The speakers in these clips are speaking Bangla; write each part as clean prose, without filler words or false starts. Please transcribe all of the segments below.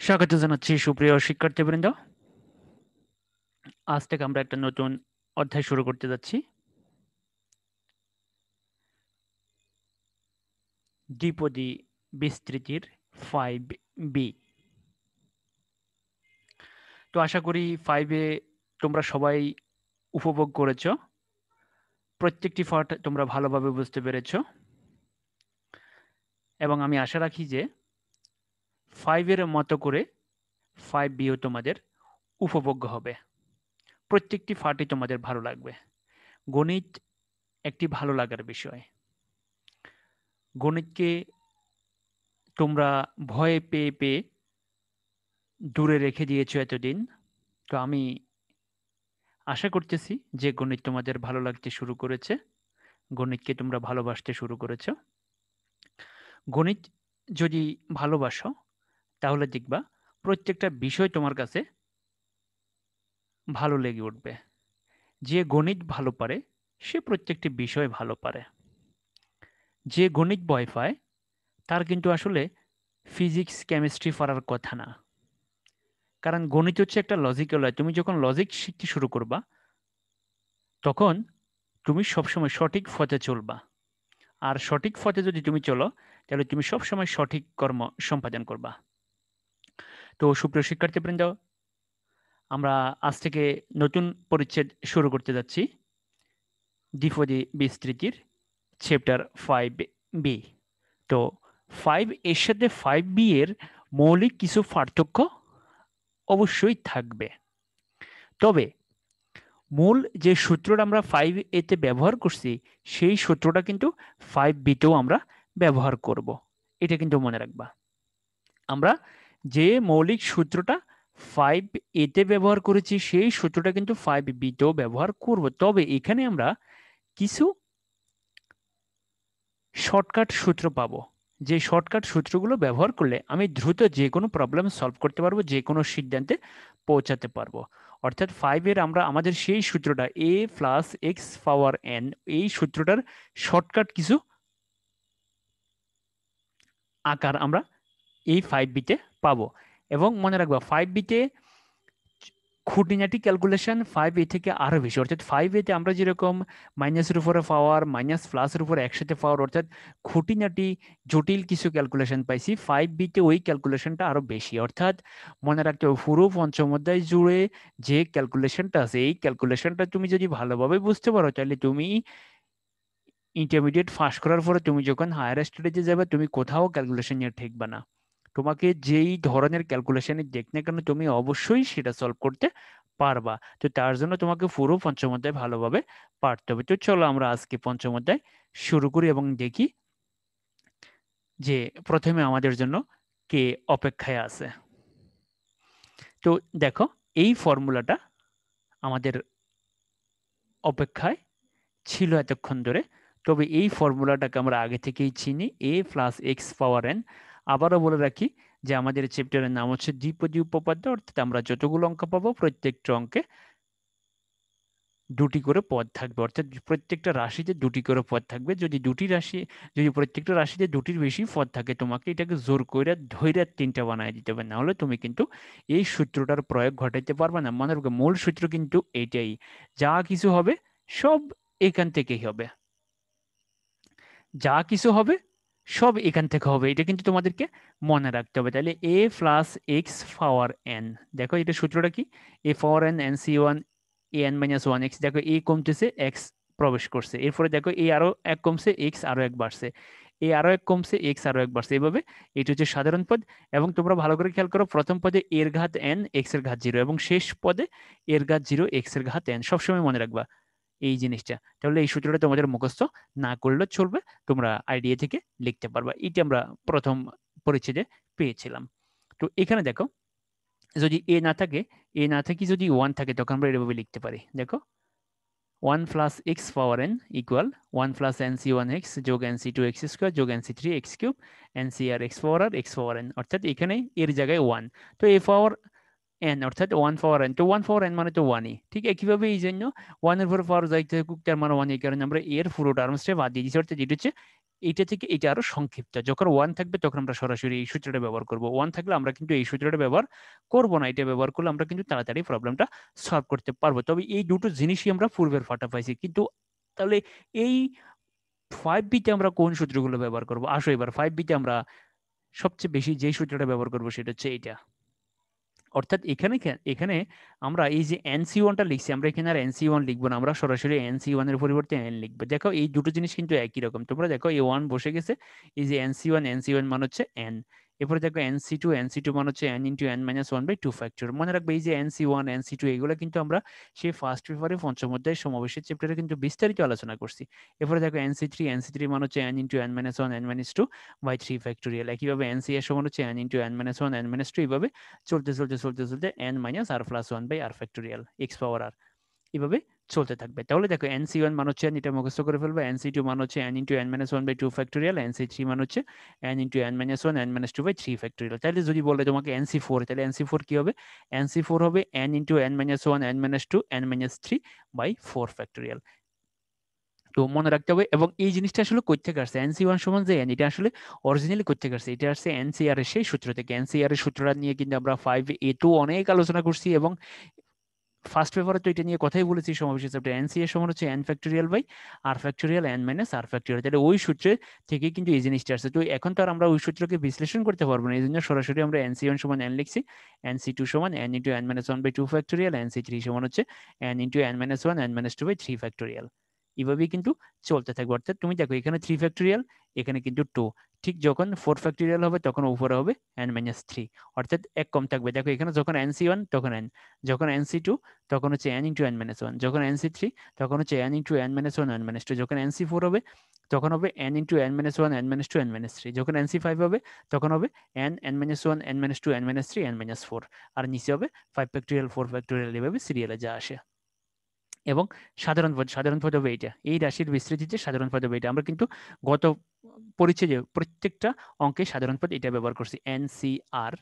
স্বাগত জানাচ্ছি সুপ্রিয় শিক্ষার্থীবৃন্দ। আজ থেকে আমরা একটা নতুন অধ্যায় শুরু করতে যাচ্ছি, দ্বিপদী বিস্তৃতির 5B। তো আশা করি 5A তোমরা সবাই উপভোগ করেছো, প্রত্যেকটি পার্ট তোমরা ভালোভাবে বুঝতে পেরেছো এবং আমি আশা রাখি যে 5 এর মতো করে 5Bও তোমাদের উপভোগ্য হবে, প্রত্যেকটি পার্টই তোমাদের ভালো লাগবে। গণিত একটি ভালো লাগার বিষয়। গণিতকে তোমরা ভয় পেয়ে পেয়ে দূরে রেখে দিয়েছো এতদিন। তো আমি আশা করতেছি যে গণিত তোমাদের ভালো লাগতে শুরু করেছে, গণিতকে তোমরা ভালোবাসতে শুরু করেছো। গণিত যদি ভালোবাসো তাহলে দেখবা প্রত্যেকটা বিষয় তোমার কাছে ভালো লেগে উঠবে। যে গণিত ভালো পারে সে প্রত্যেকটি বিষয় ভালো পারে। যে গণিত ভয় পায় তার কিন্তু আসলে ফিজিক্স কেমিস্ট্রি পড়ার কথা না, কারণ গণিত হচ্ছে একটা লজিক্যাল হয়। তুমি যখন লজিক শিখতে শুরু করবা তখন তুমি সবসময় সঠিক পথে চলবা, আর সঠিক পথে যদি তুমি চলো তাহলে তুমি সবসময় সঠিক কর্ম সম্পাদন করবা। তো সুপ্রিয় শিক্ষার্থীবৃন্দ, আমরা আজ থেকে নতুন পরিচ্ছেদ শুরু করতে যাচ্ছি, দ্বিপদী বিস্তৃতির চ্যাপ্টার 5B। তো 5 এর সাথে 5B এর মৌলিক কিছু পার্থক্য অবশ্যই থাকবে, তবে মূল যে সূত্রটা আমরা 5A-তে ব্যবহার করছি সেই সূত্রটা কিন্তু 5B-তেও আমরা ব্যবহার করব, এটা কিন্তু মনে রাখবা। আমরা যে মৌলিক সূত্রটা 5A-তে ব্যবহার করেছি সেই সূত্রটা কিন্তু 5B-তেও ব্যবহার করব, তবে এখানে আমরা কিছু শর্টকাট সূত্র পাবো, যে শর্টকাট সূত্রগুলো ব্যবহার করলে আমি দ্রুত যে কোনো প্রবলেম সলভ করতে পারবো, যে কোনো সিদ্ধান্তে পৌঁছাতে পারবো। অর্থাৎ 5-এর আমরা আমাদের সেই সূত্রটা a+x⁴n, এই সূত্রটার শর্টকাট কিছু আকার আমরা এই 5B-তে পাবো। এবং মনে রাখবা 5B-তে খুঁটিনাটি ক্যালকুলেশন 5A থেকে আরো বেশি। অর্থাৎ 5A-তে আমরা যেরকম মাইনাসের উপরে পাওয়ার, মাইনাস প্লাসের উপরে একসাথে পাওয়ার, অর্থাৎ খুঁটিনাটি জটিল কিছু ক্যালকুলেশন পাইছি, 5B-তে ওই ক্যালকুলেশনটা আরো বেশি। অর্থাৎ মনে রাখতে হবে পুরো পঞ্চম অধ্যায় জুড়ে যে ক্যালকুলেশনটা আছে এই ক্যালকুলেশনটা তুমি যদি ভালোভাবে বুঝতে পারো তাহলে তুমি ইন্টারমিডিয়েট পাস করার পরে তুমি যখন হায়ার স্টাডিজে যাবে তুমি কোথাও ক্যালকুলেশন নিয়ে ঠেকবে না। তোমাকে যেই ধরনের ক্যালকুলেশনই দেখ না কেন তুমি অবশ্যই সেটা সলভ করতে পারবা। তো তার জন্য তোমাকে পুরো পঞ্চম অধ্যায় ভালোভাবে পারতে হবে। তো চলো আমরা আজকে পঞ্চম অধ্যায় শুরু করি এবং দেখি যে প্রথমে আমাদের জন্য কে অপেক্ষায় আছে। তো দেখো এই ফর্মুলাটা আমাদের অপেক্ষায় ছিল এতক্ষণ ধরে, তবে এই ফর্মুলাটাকে আমরা আগে থেকেই চিনি, a+x⁴n। আবারও বলে রাখি যে আমাদের চ্যাপ্টারের নাম হচ্ছে দ্বিপদী উপপাদ্য, অর্থাৎ আমরা যতগুলো অঙ্ক পাবো প্রত্যেকটা অঙ্কে দুটি করে পদ থাকবে, অর্থাৎ প্রত্যেকটা রাশিতে দুটি করে পদ থাকবে। যদি প্রত্যেকটা রাশিতে দুটির বেশি পদ থাকে তোমাকে এটাকে জোর করে ধইরা তিনটা বানায় দিতে হবে, না হলে তুমি কিন্তু এই সূত্রটার প্রয়োগ ঘটাইতে পারবে না। মনে রাখবে মূল সূত্র কিন্তু এইটাই, যা কিছু হবে সব এখান থেকেই হবে, যা কিছু হবে সব এখান থেকে হবে, এটা কিন্তু তোমাদেরকে মনে রাখতে হবে। তাহলে a+x⁴n, দেখো এটা সূত্রটা কি, a⁴n nc1 an-1x। দেখো a কমতেছে x প্রবেশ করছে, এরপরে দেখো a আরো এক কমছে x আরো এক বাড়ছে, a আরো এক কমছে x আরো এক বাড়ছে, এভাবে এটা হচ্ছে সাধারণ পদ। এবং তোমরা ভালো করে খেয়াল করো, প্রথম পদে এর ঘাত n x এর ঘাত 0 এবং শেষ পদে এর ঘাত 0 x এর ঘাত n, সবসময় মনে রাখবা এই জিনিসটা। তাহলে এই সূত্রটা তোমাদের মুখস্থ না করলেও চলবে, তোমরা আইডিয়া থেকে লিখতে পারবা। এটি আমরা প্রথম পরিচ্ছেদে পেয়েছিলাম। তো এখানে দেখো যদি এ না থাকে যদি 1 থাকে তখন আমরা এভাবে লিখতে পারি, দেখো 1+x⁴n ইকুয়াল 1+nc1x যোগ nc2x² যোগ nc3x³ ncr x⁴n, অর্থাৎ এখানে এর জায়গায় 1, তো n অর্থাৎ 1⁴n, তো 1⁴n মানে তো 1ই। ঠিক একইভাবে এই জন্য 1 এর উপর পাওয়ার যাইতে থাকুক তার মানে 1, এই কারণে আমরা এর পুরো টার্মসটা বাদ দিয়ে দিচ্ছি, অর্থাৎ এটা হচ্ছে এইটা থেকে এটা আরো সংক্ষিপ্ত। যখন 1 থাকবে তখন আমরা সরাসরি এই সূত্রটা ব্যবহার করব। 1 থাকলে আমরা কিন্তু এই সূত্রটা ব্যবহার করব না। এটা ব্যবহার করলে আমরা কিন্তু তাড়াতাড়ি প্রবলেমটা সলভ করতে পারবো। তবে এই দুটো জিনিসই আমরা পূর্বের ফাটা পাইছি। কিন্তু তাহলে এই 5b তে আমরা কোন সূত্রগুলো ব্যবহার করব? আসো এবার 5b তে আমরা সবচেয়ে বেশি যে সূত্রটা ব্যবহার করব সেটা হচ্ছে এইটা। অর্থাৎ এখানে আমরা এই যে NC1 টা লিখছি, আমরা এখানে আর NC1 লিখবো না, আমরা সরাসরি NC1 এর পরিবর্তে n লিখবো। দেখো এই দুটো জিনিস কিন্তু একই রকম। তোমরা দেখো এই 1 বসে গেছে, এই যে NC1 মান হচ্ছে n। এরপরে দেখো NC2 মান হচ্ছে n into n minus one by two factor. মনে রাখবে এই যে NC1 NC2 এগুলো কিন্তু আমরা সেই ফার্স্ট পেপারে পঞ্চম অধ্যায় সমাবেশের চ্যাপ্টারে কিন্তু বিস্তারিত আলোচনা করছি। এরপরে দেখো NC3 মান হচ্ছে n into n minus one n minus two by three factorial. একইভাবে NCS সমান হচ্ছে n into n minus one n minus two, এইভাবে চলতে চলতে চলতে চলতে n minus r plus one by r factorial x power r, এভাবে চলতে থাকবে। তাহলে দেখো NC1 মান হচ্ছে n, এটা মুখস্থ করে ফেলবে। NC2 মান হচ্ছে n into n minus one by two factorial. NC3 মান হচ্ছে n into n minus one n minus two by three factorial. তাহলে যদি বলে তোমাকে NC4, তাহলে NC4 কি হবে? NC4 হবে n into n minus one n minus two n minus three by four factorial. তো মনে রাখতে হবে। এবং এই জিনিসটা আসলে কই থেকে আসছে, NC1 সমান যে n, এটা আসলে অরিজিনালি কই থেকে আসছে? এটা আসছে NCR এর সেই সূত্র থেকে। NCR এর সূত্রটা নিয়ে কিন্তু আমরা 5A তো অনেক আলোচনা করছি, এবং ফার্স্ট পেপারে তো এটা নিয়ে কথাই বলেছি সমাবেশের চ্যাপ্টার। NC এর সমান হচ্ছে n factorial by r factorial n minus r factorial. তাহলে ওই সূত্রে থেকে কিন্তু এই জিনিসটা আসছে। তো এখন তো আর আমরা ওই সূত্রকে বিশ্লেষণ করতে পারবো না, এই জন্য সরাসরি আমরা NC1 সমান n লিখছি, NC2 সমান n into n minus one by two factorial, NC3 সমান হচ্ছে n into n minus one n minus two by three factorial. এভাবেই কিন্তু চলতে থাকবে। অর্থাৎ তুমি দেখো এখানে থ্রি ফ্যাক্টোরিয়াল, এখানে কিন্তু টু। ঠিক যখন ফোর ফ্যাক্টোরিয়াল হবে তখন উপরে হবে n মাইনাস থ্রি, অর্থাৎ এক কম থাকবে। দেখো এখানে যখন NC1 তখন n, যখন NC2 তখন হচ্ছে n into n minus one, যখন NC3 তখন হচ্ছে n into n minus one n minus two, যখন NC4 হবে তখন হবে n into n minus one n minus two n minus three, যখন NC5 হবে তখন হবে n minus one n minus two n minus three n minus four, আর নিচে হবে ফাইভ ফ্যাক্টোরিয়াল ফোর ফ্যাক্টোরিয়াল, এভাবে সিরিয়ালে যা আসে। এবং সাধারণ পদ হবে এইটা, এই রাশির বিস্তৃতিতে সাধারণ পদ হবে এটা। আমরা কিন্তু গত পরিচ্ছেদে প্রত্যেকটা অঙ্কে সাধারণ পদ এটা ব্যবহার করছি, NCR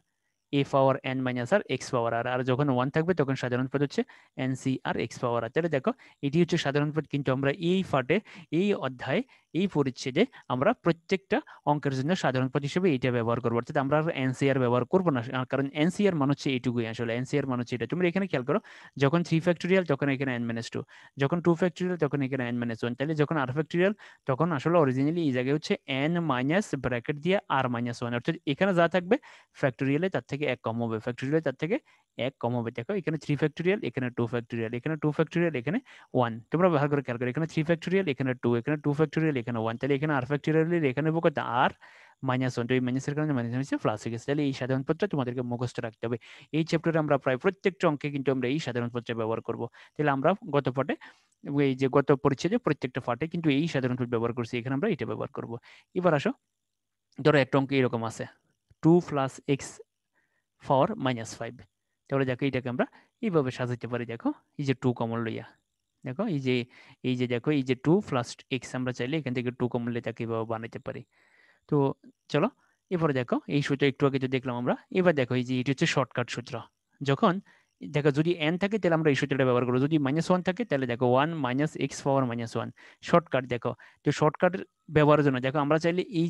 এ পাওয়ার n মাইনাস আর এক্স পাওয়ার আর, আর যখন ওয়ান থাকবে তখন সাধারণ পদ হচ্ছে NCR এক্স পাওয়ার আর। তাহলে দেখো এটি হচ্ছে সাধারণ পদ, কিন্তু আমরা এই পার্টে, এই অধ্যায়ে, এই পরিচ্ছেদে আমরা প্রত্যেকটা অঙ্কের জন্য সাধারণ পদ হিসেবে এটা ব্যবহার করবো। অর্থাৎ আমরা আর NCR ব্যবহার করবো না, কারণ NCR মান হচ্ছে এইটুকুই। আসলে NCR মান হচ্ছে এটা। তোমরা এখানে খেয়াল করো, যখন থ্রি ফ্যাক্টোরিয়াল তখন এখানে n মাইনাস টু, যখন টু ফ্যাক্টোরিয়াল তখন এখানে n মাইনাস ওয়ান। তাহলে যখন আর ফ্যাক্টোরিয়াল তখন আসলে অরিজিনালি এই জায়গায় হচ্ছে n মাইনাস ব্র্যাকেট দিয়ে আর মাইনাস ওয়ান। অর্থাৎ এখানে যা থাকবে ফ্যাক্টোরিয়ালে তার থেকে এক কম হবে, ফ্যাক্টোরিয়ালে তার থেকে এক কম হবে। দেখো এখানে থ্রি ফ্যাক্টোরিয়াল, এখানে টু ফ্যাক্টোরিয়াল, এখানে টু ফ্যাক্টোরিয়াল, এখানে ওয়ান। তোমরা ভালো করে খেয়াল করো, এখানে থ্রি ফ্যাক্টোরিয়াল, এখানে টু, এখানে টু ফ্যাক্টোরিয়াল, এখানে ওয়ান। তাহলে এখানে আর ফ্যাক্টোরিয়াল, এখানে হবে কত? আর মাইনাস ওয়ান। তো এই মাইনাসের কারণে মাইনাস হচ্ছে প্লাস হয়ে গেছে। তাহলে এই সাধারণ পদটা তোমাদেরকে মুখস্থ রাখতে হবে। এই চ্যাপ্টারে আমরা প্রায় প্রত্যেকটা অঙ্কে কিন্তু আমরা এই সাধারণ পদটা ব্যবহার করব। তাহলে আমরা গত পাঠে, এই যে গত পরিচ্ছেদে প্রত্যেকটা পাঠে কিন্তু এই সাধারণ পদ ব্যবহার করছি, এখানে আমরা এটা ব্যবহার করব। এবার আসো, ধরো একটা অঙ্ক এরকম আছে, two plus x power minus five. তাহলে দেখো এটাকে আমরা এইভাবে সাজাইতে পারি। দেখো এই যে টু কমন লইয়া, দেখো এই যে দেখো এই যে টু প্লাস এক্স, আমরা চাইলে এখান থেকে টু কমন লইয়া তাকে এইভাবে বানাইতে পারি। তো চলো এরপরে দেখো এই সূত্র একটু আগে তো দেখলাম আমরা। এবার দেখো এই যে এটি হচ্ছে শর্টকাট সূত্র। যখন দেখো যদি n থাকে তাহলে আমরা এই সূত্রটা ব্যবহার করবো, যদি মাইনাস ওয়ান থাকে তাহলে দেখো one minus x power minus one. Shortcut দেখো, তো শর্টকাট ব্যবহারের জন্য দেখো আমরা চাইলে এই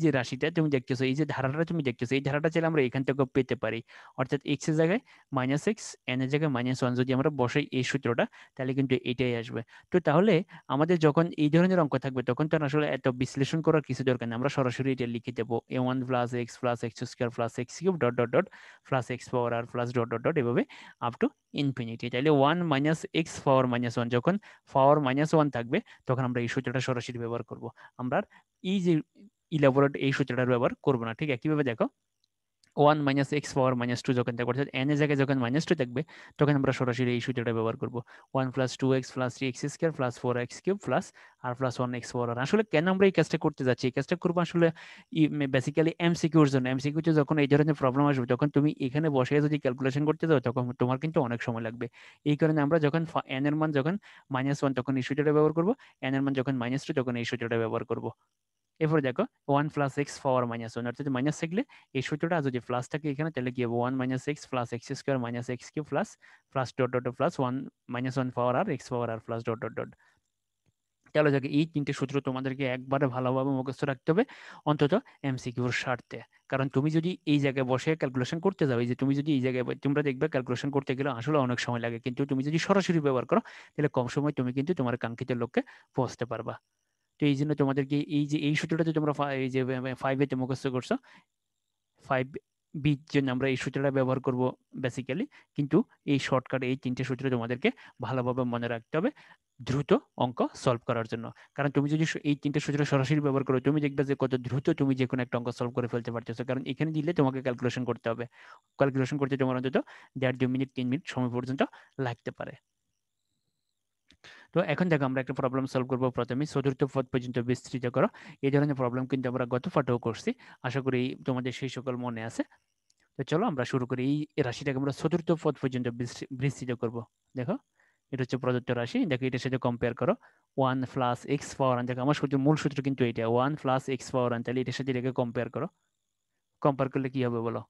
যে রাশিটা তুমি দেখতেছো, এই যে ধারাটা তুমি দেখতেছো, এই ধারাটা চাইলে আমরা এখান থেকে পেতে পারি। অর্থাৎ এক্স এর জায়গায় মাইনাস এক্স, এন এর জায়গায় মাইনাস ওয়ান, যদি আমরা বসাই এই সূত্রটা তাহলে কিন্তু এটাই আসবে। তো তাহলে আমাদের যখন এই ধরনের অঙ্ক থাকবে তখন তো আসলে এত বিশ্লেষণ করার কিছু দরকার নেই, আমরা সরাসরি এটা লিখে দেবো, a1 plus x square plus x cube dot dot dot plus x power r plus dot dot dot, এভাবে আপ টু ইনফিনিটি। তাহলে one minus x power minus one, যখন পাওয়ার মাইনাস ওয়ান থাকবে তখন আমরা এই সূত্রটা সরাসরি ব্যবহার করব। আমরা আর এই যে ইলাবোরেট এই সূত্রটার ব্যবহার করবো না। ঠিক একইভাবে দেখো one minus x power minus two যখন থাকবে, অর্থাৎ এন এর জায়গায় যখন মাইনাস টু থাকবে তখন আমরা সরাসরি এই সূত্রটা ব্যবহার করবো, one plus two x plus three x square plus four x cube plus r plus one x power r. আসলে কেন আমরা এই কাজটা করতে যাচ্ছি? এই কাজটা করবো আসলে বেসিক্যালি এমসিকিউর জন্য। এমসিকিউতে যখন এই ধরনের প্রবলেম আসবে তখন তুমি এখানে বসে যদি ক্যালকুলেশন করতে যাও তখন তোমার কিন্তু অনেক সময় লাগবে। এই কারণে আমরা যখন এন এর মান যখন মাইনাস ওয়ান তখন এই সূত্রটা ব্যবহার করবো, এন এর মান যখন মাইনাস টু তখন এই সূত্রটা ব্যবহার করবো। এরপরে দেখো one plus x power minus one, অর্থাৎ মাইনাস থাকলে এই সূত্রটা যদি প্লাস থাকে এখানে তাহলে কি হবে, one minus x plus x square minus x cube plus plus dot dot plus one minus one power r x power r plus dot dot dot. তাহলে দেখো এই তিনটে সূত্র তোমাদেরকে একবারে ভালোভাবে মুখস্থ রাখতে হবে, অন্তত এমসিকিউর স্বার্থে। কারণ তুমি যদি এই জায়গায় বসে ক্যালকুলেশন করতে যাও, এই যে তুমি যদি এই জায়গায় তোমরা দেখবে ক্যালকুলেশন করতে গেলে আসলে অনেক সময় লাগে, কিন্তু তুমি যদি সরাসরি ব্যবহার করো তাহলে কম সময় তুমি কিন্তু তোমার কাঙ্ক্ষিত লক্ষ্যে পৌঁছতে পারবা। তো এই জন্য তোমাদেরকে এই যে এই সূত্রটা যে তোমরা এই যে 5 এ মুখস্থ করছো, 5B জন্য আমরা এই সূত্রটা ব্যবহার করব বেসিক্যালি, কিন্তু এই শর্টকাট এই তিনটে সূত্র তোমাদেরকে ভালোভাবে মনে রাখতে হবে দ্রুত অঙ্ক সলভ করার জন্য। কারণ তুমি যদি এই তিনটে সূত্র সরাসরি ব্যবহার করো, তুমি দেখবে যে কত দ্রুত তুমি যে কোনো একটা অঙ্ক সলভ করে ফেলতে পারতেছো। কারণ এখানে দিলে তোমাকে ক্যালকুলেশন করতে হবে, ক্যালকুলেশন করতে তোমার অন্তত 1.5-2 মিনিট 3 মিনিট সময় পর্যন্ত লাগতে পারে। তো এখন দেখো আমরা একটা প্রবলেম সলভ করবো। প্রথমে চতুর্থ পদ পর্যন্ত বিস্তৃত করো। এই ধরনের প্রবলেম কিন্তু আমরা গত পাঠেও করছি, আশা করি তোমাদের সেই সকল মনে আছে। তো চলো আমরা শুরু করি। এই রাশিটাকে আমরা চতুর্থ পদ পর্যন্ত বিস্তৃত করব। দেখো এটা হচ্ছে প্রদত্ত রাশি, দেখো এটার সাথে কম্পেয়ার করো। 1 + x⁴, দেখো আমার সূত্র, মূল সূত্র কিন্তু এটা 1 + x⁴, তাহলে এটার সাথে এটাকে কম্পেয়ার করো। কম্পেয়ার করলে কি হবে বলো?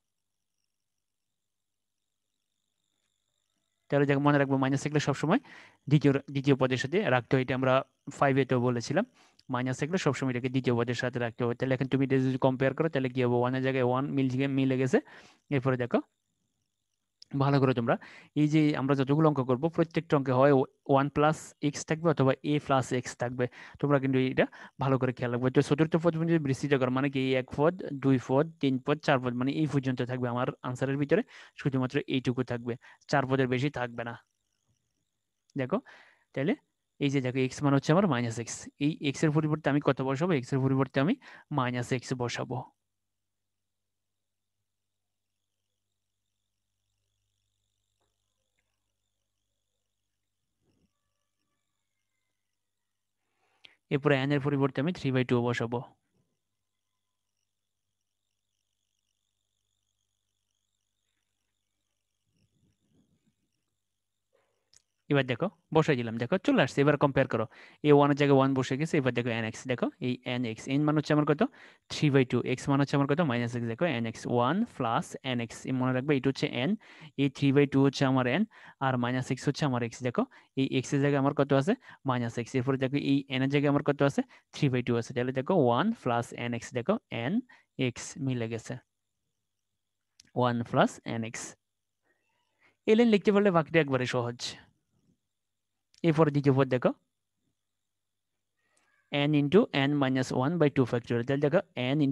তাহলে দেখো মনে রাখবো মাইনাস থাকলে সবসময় দ্বিতীয় দ্বিতীয় পদের সাথে রাখতে হয়, এটা আমরা 5-এতেও বলেছিলাম। মাইনাস থাকলে সবসময় এটাকে দ্বিতীয় পদের সাথে রাখতে হবে। তাহলে এখন তুমি এটা যদি কম্পেয়ার করো তাহলে কি হবে? 1-এর জায়গায় 1 মিলে গেছে। এরপরে দেখো ভালো করে তোমরা এই যে আমরা যতগুলো অঙ্ক করব প্রত্যেকটা অঙ্কে হয় 1 + x থাকবে অথবা a + x থাকবে। তোমরা কিন্তু এটা ভালো করে খেয়াল রাখবে। তো চতুর্থ পদ পর্যন্ত বিস্তৃত করো মানে কি? 1 পদ, 2 পদ, 3 পদ, 4 পদ, মানে এই পর্যন্ত থাকবে আমার আনসারের ভিতরে, শুধুমাত্র এইটুকু থাকবে, 4 পদের বেশি থাকবে না। দেখো তাহলে এই যে দেখো এক্স মান হচ্ছে আমার -x, এই এক্স এর পরিবর্তে আমি কত বসাবো? এক্স এর পরিবর্তে আমি -x বসাবো। এরপরে n এর পরিবর্তে আমি 3/2 বসাবো। এবার দেখো বসাই দিলাম, দেখো চলে আসছে। এবার কম্পেয়ার করো, এই 1-এর জায়গায় 1 বসে গেছে। এবার দেখো nx, দেখো এই nx, n মান হচ্ছে আমার কত? 3/2, x মান হচ্ছে আমার কত? -x, দেখো nx, 1 + nx, মনে রাখবে এটা হচ্ছে n, এই 3/2 হচ্ছে আমার n, আর -x হচ্ছে আমার x। দেখো এই x এর জায়গায় আমার কত আছে? -x। এরপরে দেখো এই n এর জায়গায় আমার কত আছে? 3/2 আছে। তাহলে দেখো 1 + nx, দেখো nx মিলে গেছে, 1 + nx। এই লাইন লিখতে পারলে বাকিটা একবারে সহজ। এরপরে দ্বিতীয় পদ দেখো n × n - 1/2 ফ্যাক্টোরিয়াল, তাহলে দেখো n ×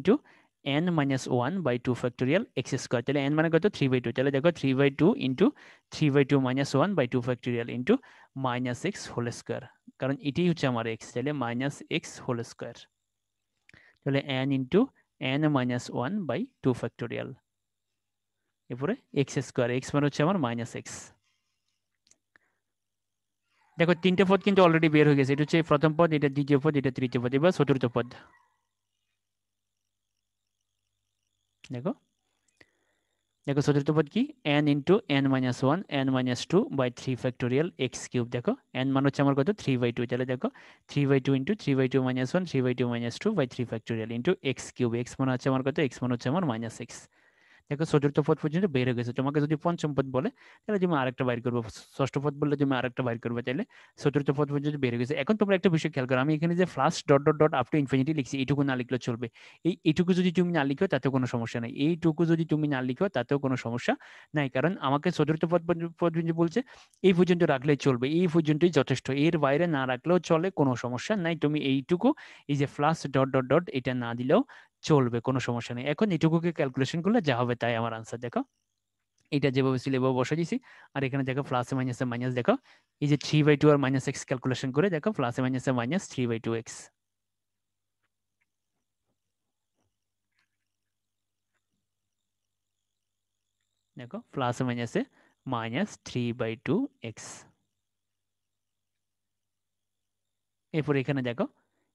n - 1/2 x², তাহলে n মানে কত? 3/2, তাহলে দেখো 3/2 × 3/2 - 1/2 ফ্যাক্টোরিয়াল ইন্টু -x², কারণ এটাই হচ্ছে আমার x, তাহলে -x², তাহলে n × n - 1/2 ফ্যাক্টোরিয়াল, এরপরে x², x মানে হচ্ছে আমার -x। দেখো তিনটে পদ কিন্তু অলরেডি বের হয়ে গেছে, এটা হচ্ছে প্রথম পদ, এটা দ্বিতীয় পদ, এটা তৃতীয় পদ, এবার চতুর্থ পদ। দেখো দেখো চতুর্থ পদ কি? n × n - 1 n-2/3 দেখো n মান হচ্ছে আমার কত? 3/2, তাহলে দেখো 3/2 × 3/2 - 1 3/2 - 2/3 ইন্টু x³ x মান হচ্ছে আমার কত? x মান হচ্ছে আমার -x। দেখো চতুর্থ পদ পর্যন্ত বের হয়ে গেছে। তোমাকে যদি পঞ্চম পদ বলে তাহলে তুমি আরেকটা বাইর করবে, ষষ্ঠ পদ বললে তুমি আরেকটা বাইর করবে, তাহলে চতুর্থ পদ পর্যন্ত বের হয়ে গেছে। এখন তোমরা একটা বিষয় খেয়াল করো, আমি এখানে যে plus dot dot dot up to infinity লিখছি, এইটুকু না লিখলেও চলবে। এইটুকু যদি তুমি না লিখো তাতেও কোনো সমস্যা নাই, এইটুকু যদি তুমি না লিখো তাতেও কোনো সমস্যা নাই, কারণ আমাকে চতুর্থ পর্যন্ত বলছে, এই পর্যন্ত রাখলেই চলবে, এই পর্যন্তই যথেষ্ট, এর বাইরে না রাখলেও চলে, কোনো সমস্যা নাই। তুমি এইটুকু, এই যে ফ্লাশ ডট ডট ডট, এটা না দিলেও চলবে, কোনো সমস্যা নেই। এখন এটুকুকে ক্যালকুলেশন করলে যা হবে তাই আমার আনসার। দেখো এটা যেভাবে ছিল এভাবে বসে দিছি, আর এখানে দেখো প্লাসে মাইনাসে মাইনাস, দেখো এই যে 3/2 আর -x ক্যালকুলেশন করে দেখো প্লাসে মাইনাসে -3/2x, দেখো প্লাসে মাইনাসে -3/2x। এরপর এখানে দেখো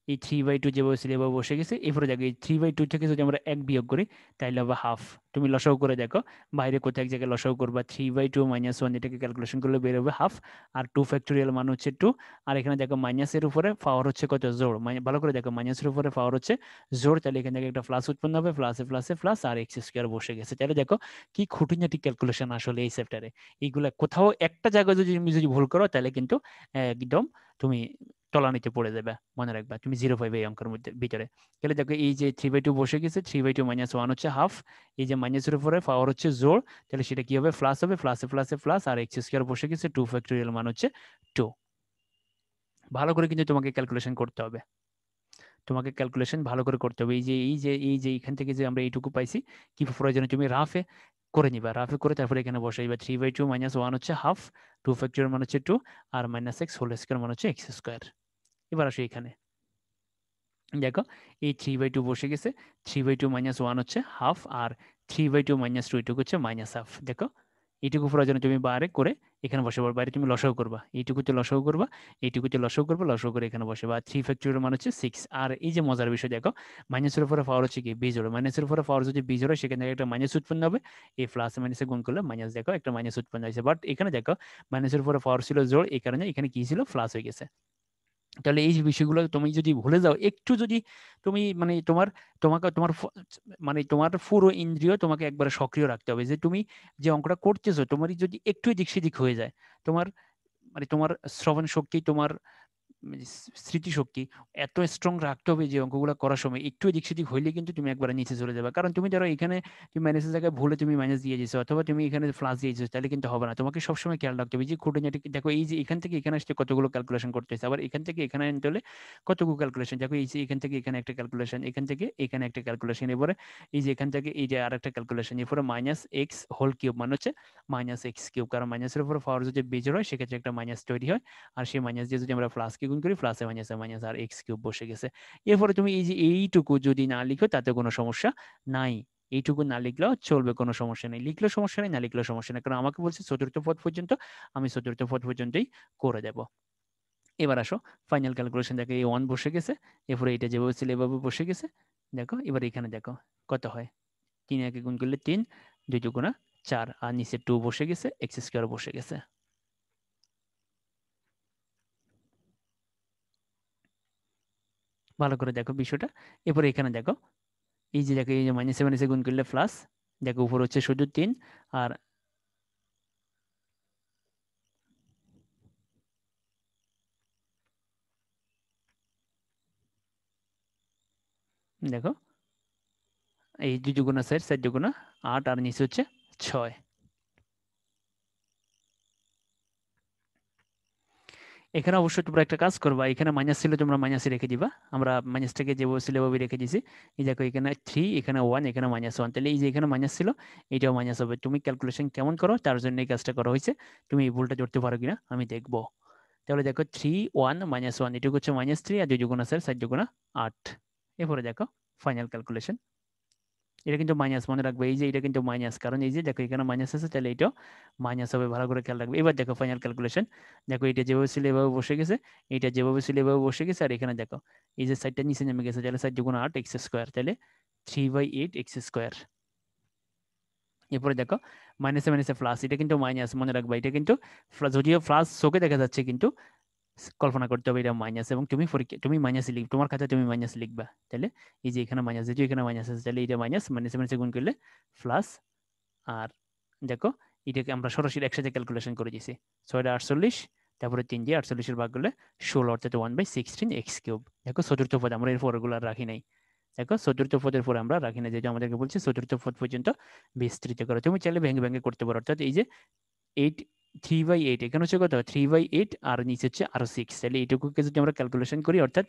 এই 3/2 যেভাবে ছিল এভাবে বসে গেছে। এরপরে দেখো এই 3/2 থেকে যদি আমরা 1 বিয়োগ করি তাহলে হবে হাফ। তুমি লসাগু করে দেখো বাইরে কোথাও এক জায়গায় লসাগু করবা, 3/2 - 1 এটাকে ক্যালকুলেশন করলে বের হবে হাফ, আর 2 ফ্যাক্টোরিয়াল মান হচ্ছে 2, আর এখানে দেখো মাইনাসের উপরে পাওয়ার হচ্ছে কত? জোড়, মানে ভালো করে দেখো মাইনাসের উপরে পাওয়ার হচ্ছে জোড়, তাহলে এখান থেকে একটা প্লাস উৎপন্ন হবে, প্লাসে প্লাসে প্লাস, আর x² বসে গেছে। তাহলে দেখো কি খুঁটিনাটি ক্যালকুলেশন আসলে এই চ্যাপ্টারে। এইগুলা কোথাও একটা জায়গায় যদি তুমি ভুল করো তাহলে কিন্তু একদম তুমি তলানিতে পড়ে যাবে, মনে রাখবা তুমি 0 পাইবে এই অঙ্কের মধ্যে ভিতরে। তাহলে দেখো এই যে 3/2 বসে গেছে, 3/2 - 1 হচ্ছে হাফ, এই যে মাইনাসের উপরে পাওয়ার হচ্ছে জোর, তাহলে সেটা কি হবে, প্লাস হবে, প্লাসে প্লাসে প্লাস, আর এক্স স্কোয়ার বসে গেছে, 2 ফ্যাক্টোরিয়াল মান হচ্ছে 2। ভালো করে কিন্তু তোমাকে ক্যালকুলেশন করতে হবে, তোমাকে ক্যালকুলেশন ভালো করে করতে হবে। এই যে এখান থেকে যে আমরা এইটুকু পাইছি, কি প্রয়োজনে তুমি রাফে করে নিবা, রাফে করে তারপরে এখানে বসাইবা। 3/2 - 1 হচ্ছে হাফ, 2 ফ্যাক্টোরিয়াল মান হচ্ছে 2, আর মাইনাস এক্স হোল স্কোয়ার মান হচ্ছে এক্স স্কোয়ার। এবার আসো এখানে দেখো এই 3/2 বসে গেছে, 3/2 - 1 হচ্ছে হাফ, আর 3/2 - 2 এটুকু হচ্ছে মাইনাস হাফ। দেখো এইটুকু প্রয়োজনে তুমি বাইরে করে এখানে বসে পড়বা, বাইরে তুমি লসাগু করবা, এইটুকুতে লসাগু করবা, এইটুকুতে লসাগু করবা, লসাগু করে এখানে বসে বা 3 ফ্যাক্টরিয়াল মান হচ্ছে 6। আর এই যে মজার বিষয় দেখো, মাইনাসের উপরে পাওয়ার হচ্ছে কি বিজোড়, মাইনাসের উপরে পাওয়ার যদি বিজোড় হয় সেখানে একটা মাইনাস উৎপন্ন হবে, এই প্লাস মাইনাসে গুণ করলে মাইনাস, দেখো একটা মাইনাস উৎপন্ন হয়েছে। বাট এখানে দেখো মাইনাসের উপরে পাওয়ার ছিল জোড়, এই কারণে এখানে কি ছিল, প্লাস হয়ে গেছে। তাহলে এই যে বিষয়গুলো তুমি যদি ভুলে যাও, একটু যদি তুমি মানে তোমাকে মানে তোমার পুরো ইন্দ্রিয় তোমাকে একবারে সক্রিয় রাখতে হবে, যে তুমি যে অঙ্কটা করতেছো তোমারই যদি একটু এদিক সেদিক হয়ে যায়, তোমার মানে তোমার শ্রবণ শক্তি, তোমার স্মৃতিশক্তি এত স্ট্রং রাখতে হবে যে অঙ্কগুলো করার সময় একটু এদিক সেদিক হইলে কিন্তু তুমি একবার নিচে চলে যাবে। কারণ তুমি ধরো এখানে তুমি মাইনাসের জায়গায় ভুলে তুমি মাইনাস দিয়ে দিয়েছো, অথবা তুমি এখানে প্লাস দিয়ে দিয়েছো, তাহলে কিন্তু হবে না। তোমাকে সবসময় খেয়াল রাখতে হবে যে খুঁটিনাটি, দেখো এই যে এখান থেকে এখানে আসতে কতগুলো ক্যালকুলেশন করতে হচ্ছে, আবার এখান থেকে এখানে আনতে হলে কতগুলো ক্যালকুলেশন, দেখো এই যে এখান থেকে এখানে একটা ক্যালকুলেশন, এখান থেকে এখানে একটা ক্যালকুলেশন, এবারে এই যে এখান থেকে এই যে আর একটা ক্যালকুলেশন, এরপরে মাইনাস এক্স হোল কিউব মানে হচ্ছে মাইনাস এক্স কিউব, কারণ মাইনাসের উপর পাওয়ার যদি বেজোড় হয় সেক্ষেত্রে একটা মাইনাস তৈরি হয়, আর সেই মাইনাস দিয়ে যদি আমরা প্লাসকে গুণ করি, প্লাসে মাইনাসে মাইনাস, আর এক্স কিউব বসে গেছে। এরপরে তুমি এই যে এইটুকু যদি না লিখো তাতে কোনো সমস্যা নাই, এইটুকু না লিখলেও চলবে, কোনো সমস্যা নেই, লিখলেও সমস্যা নেই, না লিখলেও সমস্যা নেই, কারণ আমাকে বলছে চতুর্থ পদ পর্যন্ত, আমি চতুর্থ পদ পর্যন্তই করে দেব। এবার আসো ফাইনাল ক্যালকুলেশন, দেখো এই 1 বসে গেছে, এরপরে এটা যেভাবে ছিল এভাবে বসে গেছে। দেখো এবার এখানে দেখো কত হয়, 3 একে গুণ করলে 3, 2 দুগুণা 4, আর নিচে 2 বসে গেছে, এক্স স্কোয়ার বসে গেছে। ভালো করে দেখো বিষয়টা। এরপরে এখানে দেখো এই যে দেখো এই যে মাইনাসে মাইনাসে গুণ করলে প্লাস, দেখো উপর হচ্ছে শুধু 3, আর দেখো এই 2 দুগুণা 4, 4 দুগুণা 8, আর নিচে হচ্ছে 6। এখানে অবশ্যই তোমরা একটা কাজ করবা, এখানে মাইনাস ছিল তোমরা মাইনাসে রেখে দিবা, আমরা মাইনাসটাকে যেভাবে ছিল ওভাবে রেখে দিছি। এই দেখো এখানে 3, এখানে 1, এখানে -1, তাহলে এই যে এখানে মাইনাস ছিল এটাও মাইনাস হবে। তুমি ক্যালকুলেশন কেমন করো তার জন্য এই কাজটা করা হয়েছে, তুমি এই ভুলটা ধরতে পারো কিনা আমি দেখবো। তাহলে দেখো 3 1 -1 এটুকু হচ্ছে -3, আর 2 দুগুণা 4, 4 দুগুণা 8। এরপরে দেখো ফাইনাল ক্যালকুলেশন, এটা কিন্তু মাইনাস, মনে রাখবে এই যে এটা কিন্তু মাইনাস, কারণ এই যে দেখো এখানে মাইনাস আছে, তাহলে এটাও মাইনাস হবে, ভালো করে খেয়াল রাখবে। এবার দেখো ফাইনাল ক্যালকুলেশন, দেখো এটা যেভাবে ছিল এভাবে বসে গেছে, এটা যেভাবে ছিল এভাবে বসে গেছে, আর এখানে দেখো এই যে সাইডটা নিচে নেমে গেছে, তাহলে 4 দুগুণ 8 এক্স স্কোয়ার, তাহলে 3/8 এক্স স্কোয়ার। এরপরে দেখো মাইনাসে মাইনাসে প্লাস, এটা কিন্তু মাইনাস, মনে রাখবা এটা কিন্তু যদিও প্লাস চোখে দেখা যাচ্ছে, কিন্তু কল্পনা করতে হবে এটা মাইনাস, এবং তুমি পরীক্ষা তুমি মাইনাস লিখ, তোমার খাতায় তুমি মাইনাস লিখবা। তাহলে এই যে এখানে মাইনাস, যেহেতু এখানে মাইনাস আছে, তাহলে এটা মাইনাস, মাইনাসে মাইনাসে গুণ করলে প্লাস। আর দেখো এটাকে আমরা সরাসরি একসাথে ক্যালকুলেশন করে দিয়েছি, 6 48, তারপরে 3 দিয়ে 48-এর ভাগ করলে 16, অর্থাৎ 1/16 এক্স কিউব। দেখো চতুর্থ পদ আমরা এর পরগুলো আর রাখি নাই, দেখো চতুর্থ পদের পর আমরা রাখি না, যেটা আমাদেরকে বলছে চতুর্থ পদ পর্যন্ত বিস্তৃত করো। তুমি চাইলে ভেঙে ভেঙে করতে পারো, অর্থাৎ এই যে 8, 3/8, এখানে হচ্ছে কত 3/8, আর নিচে হচ্ছে আরো 6, তাহলে এইটুকুকে যদি আমরা ক্যালকুলেশন করি, অর্থাৎ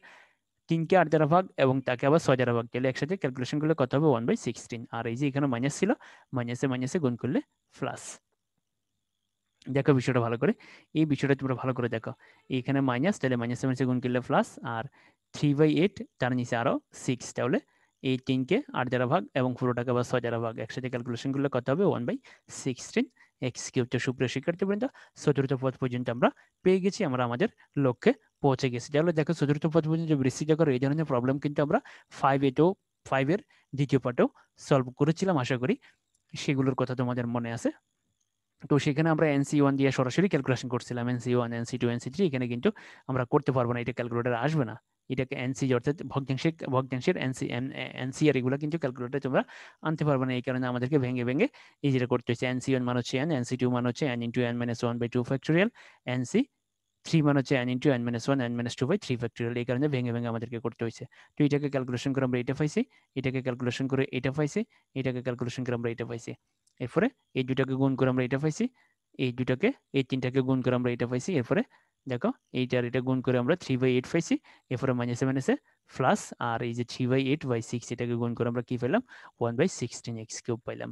3কে 8 দ্বারা ভাগ এবং তাকে আবার 6 দ্বারা ভাগ, তাহলে একসাথে ক্যালকুলেশন করলে কত হবে 1/16। আর এই যে এখানে মাইনাস ছিল, মাইনাসে মাইনাসে গুণ করলে প্লাস। দেখো বিষয়টা ভালো করে, এই বিষয়টা তোমরা ভালো করে দেখো, এইখানে মাইনাস, তাহলে মাইনাসে মাইনাসে গুণ করলে প্লাস, আর 3/8 তার নিচে আরো 6, তাহলে এই 3কে 8 দ্বারা ভাগ এবং পুরোটাকে আবার 6 দ্বারা ভাগ, একসাথে ক্যালকুলেশন করলে কত হবে 1/16 এক্স কিউব। তো সুপ্রিয় শিক্ষার্থীবৃন্দ, চতুর্থ পদ পর্যন্ত আমরা পেয়ে গেছি, আমরা আমাদের লক্ষ্যে পৌঁছে গেছি। তাহলে দেখো চতুর্থ পদ পর্যন্ত বিস্তৃত করো, এই ধরনের প্রবলেম কিন্তু আমরা 5 এর দ্বিতীয় পার্টেও সলভ করেছিলাম, আশা করি সেগুলোর কথা তোমাদের মনে আছে। তো সেখানে আমরা NC1 দিয়ে সরাসরি ক্যালকুলেশন করছিলাম, NC1 NC2 NC3, এখানে কিন্তু আমরা করতে পারবো না, এটা ক্যালকুলেটর আসবে না। এটাকে এনসি অর্থাৎ ভগ্নাংশের এনসিআর এগুলো কিন্তু ক্যালকুলেটরে তোমরা আনতে পারবে না, এই কারণে আমাদেরকে ভেঙে ভেঙে এই যেটা করতে হচ্ছে, NC1 মান হচ্ছে n, NC2 মান হচ্ছে n into n minus 1/2 factorial, NC 3 মানে হচ্ছে n into n minus 1 n minus 2 by 3 factorial, এই কারণে ভেঙে ভেঙে আমাদেরকে করতে হয়েছে। তো এটাকে ক্যালকুলেশন করে আমরা এটা পাইছি, এটাকে ক্যালকুলেশন করে এটা পাইছি, এটাকে ক্যালকুলেশন করে আমরা এটা পাইছি। এরপরে এই দুটাকে গুণ করে আমরা এটা পাইছি, এই দুটাকে এই তিনটাকে গুণ করে আমরা এটা পাইছি। এরপরে দেখো এইটা আর এটা গুণ করে আমরা 3/8 পাইছি। এরপরে মাইনাসে মাইনাসে প্লাস, আর এই যে 3/8/6 এটাকে গুণ করে আমরা কি পেলাম, 1/16x³ পাইলাম।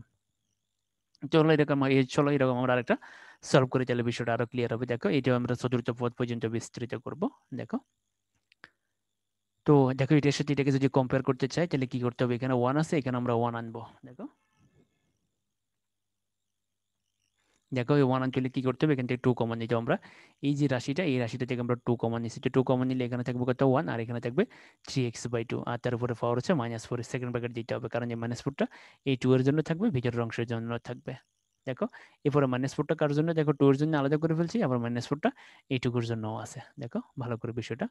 চলো এরকম আমরা আরেকটা সলভ করে তাহলে বিষয়টা আরো ক্লিয়ার হবে। দেখো এটাও আমরা চতুর্থ পদ পর্যন্ত বিস্তৃত করব। দেখো তো দেখো এটার সাথে এটাকে যদি কম্পেয়ার করতে চাই তাহলে কি করতে হবে, এখানে 1 আছে, এখানে আমরা 1 আনবো। দেখো দেখো এই 1 আনতে কি করতে হবে, এখান থেকে 2 কমন নিতে হবে। আমরা এই যে রাশিটা, এই রাশিটা থেকে আমরা 2 কমন নিচ্ছি। তো 2 কমন নিলে এখানে থাকবে কত, 1, আর এখানে থাকবে 3x/2, আর তার উপরে পাওয়ার হচ্ছে -4, সেকেন্ড ব্র্যাকেট দিতে হবে, কারণ এই -4টা এই 2 এর জন্য থাকবে, ভিতরের অংশের জন্য থাকবে। দেখো এরপরে -4টা কার জন্য, দেখো 2 এর জন্য আলাদা করে ফেলছি, আবার -4টা এইটুকুর জন্যও আছে। দেখো ভালো করে বিষয়টা,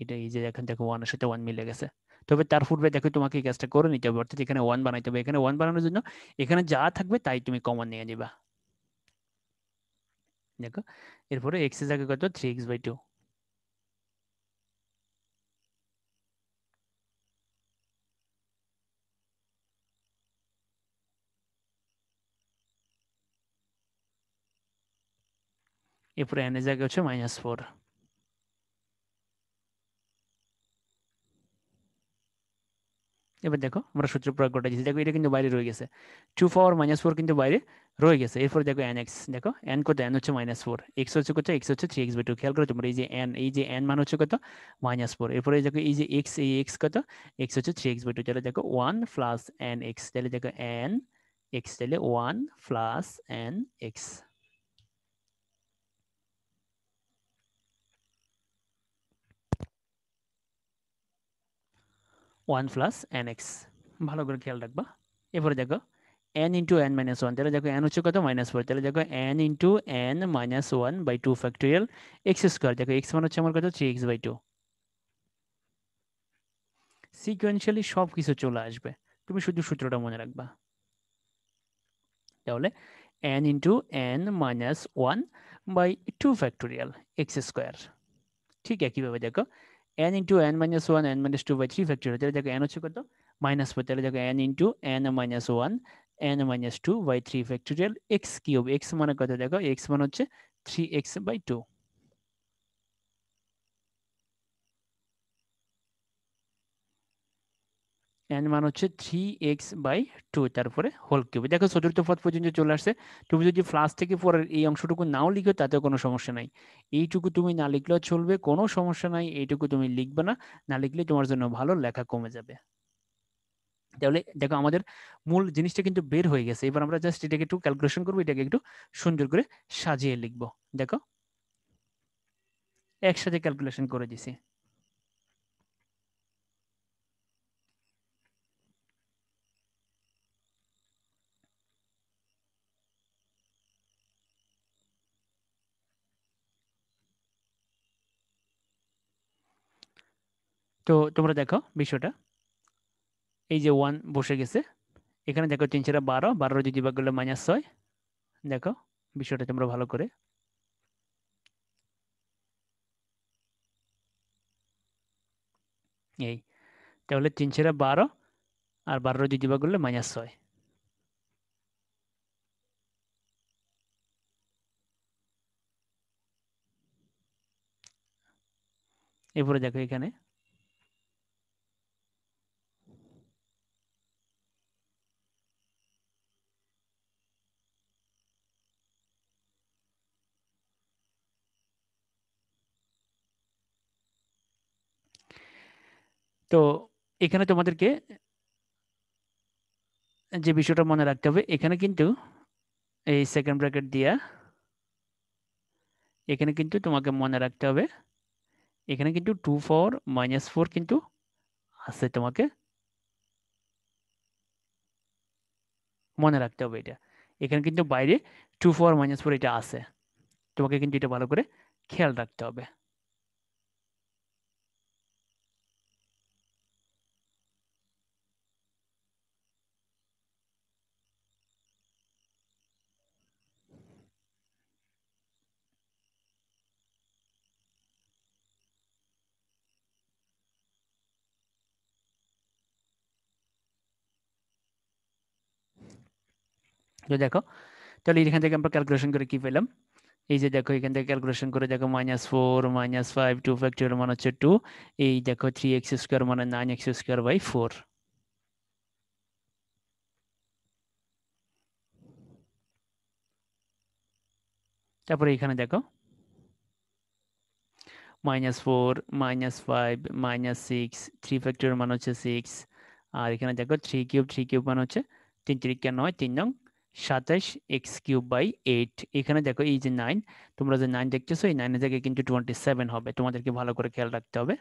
এটা এই যে এখান থেকে 1 এর সাথে 1 মিলে গেছে। তবে তার পূর্বে দেখো তোমাকে এই কাজটা করে নিতে হবে, অর্থাৎ এখানে 1 বানাইতে হবে। এখানে 1 বানানোর জন্য এখানে যা থাকবে তাই তুমি কমন নিয়ে নিবা। দেখো এরপরে x এর জায়গায় কত, 3x/2। এরপরে n এর জায়গায় হচ্ছে -4। এবার দেখো আমরা সূত্র প্রয়োগ করে দিয়েছি, দেখো এটা কিন্তু বাইরে রয়ে গেছে, 2 পাওয়ার -4 কিন্তু বাইরে রয়ে গেছে। এরপর দেখো nx, দেখো n কত, n হচ্ছে -4, x হচ্ছে কত, x হচ্ছে 3x/2। খেয়াল করো তোমরা, এই যে n মান হচ্ছে কত, -4। এরপরে দেখো এই যে x, এই x কত, x হচ্ছে 3x/2। তাহলে দেখো 1 প্লাস nx, তাহলে দেখো n x, তাহলে 1 প্লাস nx, 1 প্লাস nx, ভালো করে খেয়াল রাখবা। এরপরে দেখো n ইন্টু n মাইনাস 1, তাহলে দেখো n হচ্ছে কত, -4, তাহলে দেখো n into n minus 1/2 factorial x²। দেখো x মান হচ্ছে আমার কত, 3x/2। সিকোয়েন্সিয়ালি সব কিছু চলে আসবে, তুমি শুধু সূত্রটা মনে রাখবা। তাহলে n into n minus 1/2 factorial x²। ঠিক একইভাবে দেখো n into n minus 1 n minus 2/3 factorial, তাহলে দেখো n হচ্ছে কত, -4, তাহলে দেখো n into n minus 1 n minus 2/3 factorial x³ x মানে কত, দেখো x মানে হচ্ছে 3x/2, n মান হচ্ছে 3x/2, তারপরে হোল কিউব। দেখো চতুর্থ পদ পর্যন্ত চলে আসছে। তুমি যদি প্লাস থেকে পরের এই অংশটুকু নাও লিখো তাতেও কোনো সমস্যা নাই, এইটুকু তুমি না লিখলেও চলবে, কোনো সমস্যা নাই। এইটুকু তুমি লিখবে না, না লিখলে তোমার জন্য ভালো, লেখা কমে যাবে। তাহলে দেখো আমাদের মূল জিনিসটা কিন্তু বের হয়ে গেছে। এবার আমরা জাস্ট এটাকে একটু ক্যালকুলেশন করবো, এটাকে একটু সুন্দর করে সাজিয়ে লিখবো। দেখো একসাথে ক্যালকুলেশন করে দিছি। তো তোমরা দেখো বিষয়টা, এই যে 1 বসে গেছে, এখানে দেখো 3 4 12, 12 যদি ভাগ করলে -6। দেখো বিষয়টা তোমরা ভালো করে, এই তাহলে 3 4 12, আর 12 যদি ভাগ করলে -6। এরপরে দেখো এখানে, তো এখানে তোমাদেরকে যে বিষয়টা মনে রাখতে হবে, এখানে কিন্তু এই সেকেন্ড ব্র্যাকেট দিয়া, এখানে কিন্তু তোমাকে মনে রাখতে হবে, এখানে কিন্তু 2 পাওয়ার -4 কিন্তু আছে, তোমাকে মনে রাখতে হবে এটা। এখানে কিন্তু বাইরে 2 পাওয়ার -4 এটা আছে, তোমাকে কিন্তু এটা ভালো করে খেয়াল রাখতে হবে। তো দেখো, তাহলে এখান থেকে আমরা ক্যালকুলেশন করে কি পেলাম? এই যে দেখো, এখান থেকে ক্যালকুলেশন করে দেখো, -4 -5 2 ফ্যাক্টোরিয়াল মানে হচ্ছে 2, এই দেখো 3x² মানে 9x²/4। তারপরে এখানে দেখো -4 -5 -6 3 ফ্যাক্টোরিয়াল মানে হচ্ছে 6, আর এখানে দেখো 3³ মানে হচ্ছে 3 3 9 3 নং 27 x³/8। এখানে দেখো এই যে 9, তোমরা যে 9 দেখতেছো, এই 9 এর জায়গায় কিন্তু 27 হবে, তোমাদেরকে ভালো করে খেয়াল রাখতে হবে।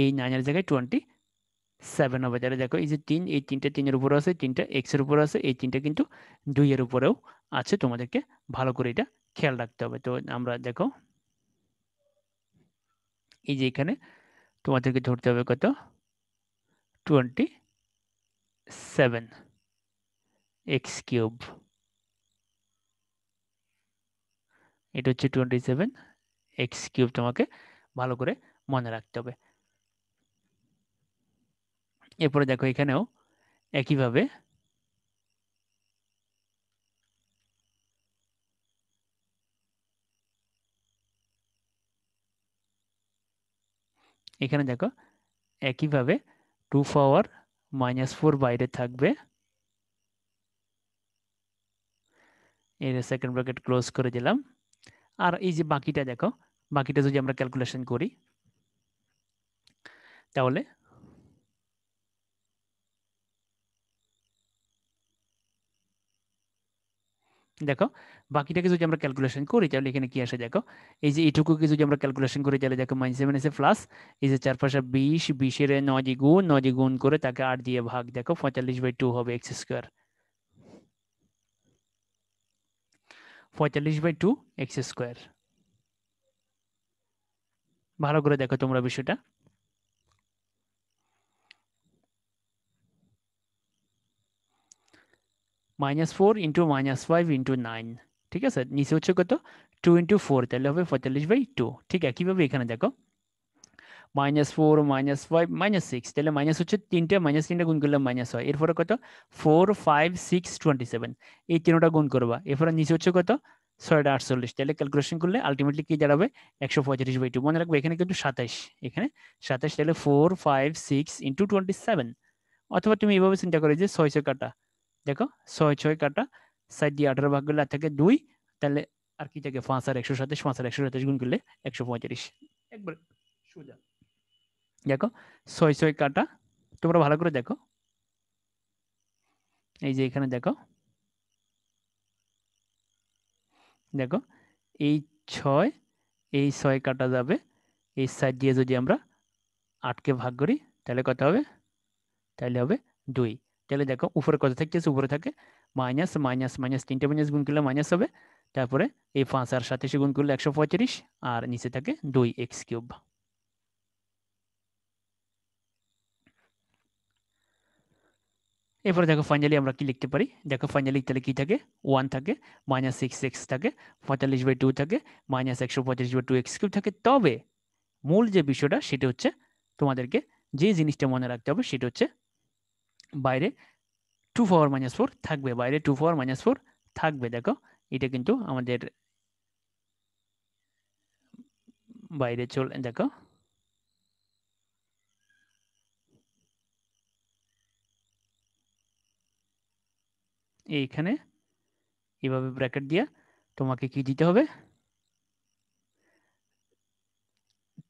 এই 9 এর জায়গায় 27 হবে। তাহলে দেখো এই যে 3, এই 3টা 3 এর উপরে আছে, 3টা x এর উপরে আছে, এই 3টা কিন্তু 2 এর উপরেও আছে, তোমাদেরকে ভালো করে এটা খেয়াল রাখতে হবে। তো আমরা দেখো এই যে এখানে তোমাদেরকে ধরতে হবে কত, 27 x³, এটা হচ্ছে 27 x³ তোমাকে ভালো করে মনে রাখতে হবে। এরপরে দেখো এখানেও একইভাবে এখানে দেখো একইভাবে 2⁻⁻4 বাইরে থাকবে, এর সেকেন্ড ব্র্যাকেট ক্লোজ করে দিলাম। আর এই যে বাকিটা দেখো, বাকিটা যদি আমরা ক্যালকুলেশন করি, তাহলে দেখো বাকিটাকে যদি আমরা ক্যালকুলেশন করি তাহলে এখানে কি আসে দেখো, এই যে এইটুকুকে যদি আমরা ক্যালকুলেশন করি তাহলে দেখো -7 এসে প্লাস, এই যে 4 5 20, 20 এর 9 দিয়ে গুণ, 9 দিয়ে গুণ করে তাকে 8 দিয়ে ভাগ, দেখো 45/2 হবে x², 45/2 x²। ভালো করে দেখো তোমরা বিষয়টা। -4 ইন্টু -5 ইন্টু 9, ঠিক আছে, নিচে হচ্ছে কত, 2 ইন্টু 4, তাহলে হবে 45/2। ঠিক একইভাবে এখানে দেখো -4 -5 -6, তাহলে মাইনাস হচ্ছে 3টে, -3টা গুণ করলে মাইনাস হয়, এরপরে কত 4 5 6 27, এই তিনটা গুণ করবা, এরপরে নিচে হচ্ছে কত 6টা 48, তাহলে ক্যালকুলেশন করলে আলটিমেটলি কি দাঁড়াবে 135/2। মনে রাখবে এখানে কিন্তু 27, এখানে 27, তাহলে 4 5 6 ইন্টু 27। অথবা তুমি এইভাবে চিন্তা করো যে 6 6 কাটা, দেখো 6 6 কাটা, সাইড দিয়ে 18 ভাগ করলে আর থাকে 2, তাহলে আর কি থাকে 5 আর 127, 5 আর 127 গুণ করলে 135, একবার সোজা। দেখো 6 6 কাটা, তোমরা ভালো করে দেখো, এই যে এখানে দেখো, দেখো এই 6, এই 6 কাটা যাবে, এই সাইড দিয়ে যদি আমরা 8কে ভাগ করি তাহলে কত হবে, তাহলে হবে 2। তাহলে দেখো উপরে কত থাকতেছে, উপরে থাকে মাইনাস মাইনাস মাইনাস, 3টে মাইনাস গুণ করলে মাইনাস হবে, তারপরে এই 5 আর 27 গুণ করলে 135, আর নিচে থাকে 2x³। এরপরে দেখো ফাইনালি আমরা কি লিখতে পারি, দেখো ফাইনালি তাহলে কি থাকে, 1 থাকে, -6x থাকে, 45/2 থাকে, -135/2x³ থাকে। তবে মূল যে বিষয়টা সেটা হচ্ছে তোমাদেরকে যে জিনিসটা মনে রাখতে হবে সেটা হচ্ছে বাইরে 2⁻⁻4 থাকবে, বাইরে 2⁻⁻4 থাকবে। দেখো এটা কিন্তু আমাদের বাইরে চলে, দেখো এইখানে এভাবে ব্র্যাকেট দিয়ে তোমাকে কি দিতে হবে,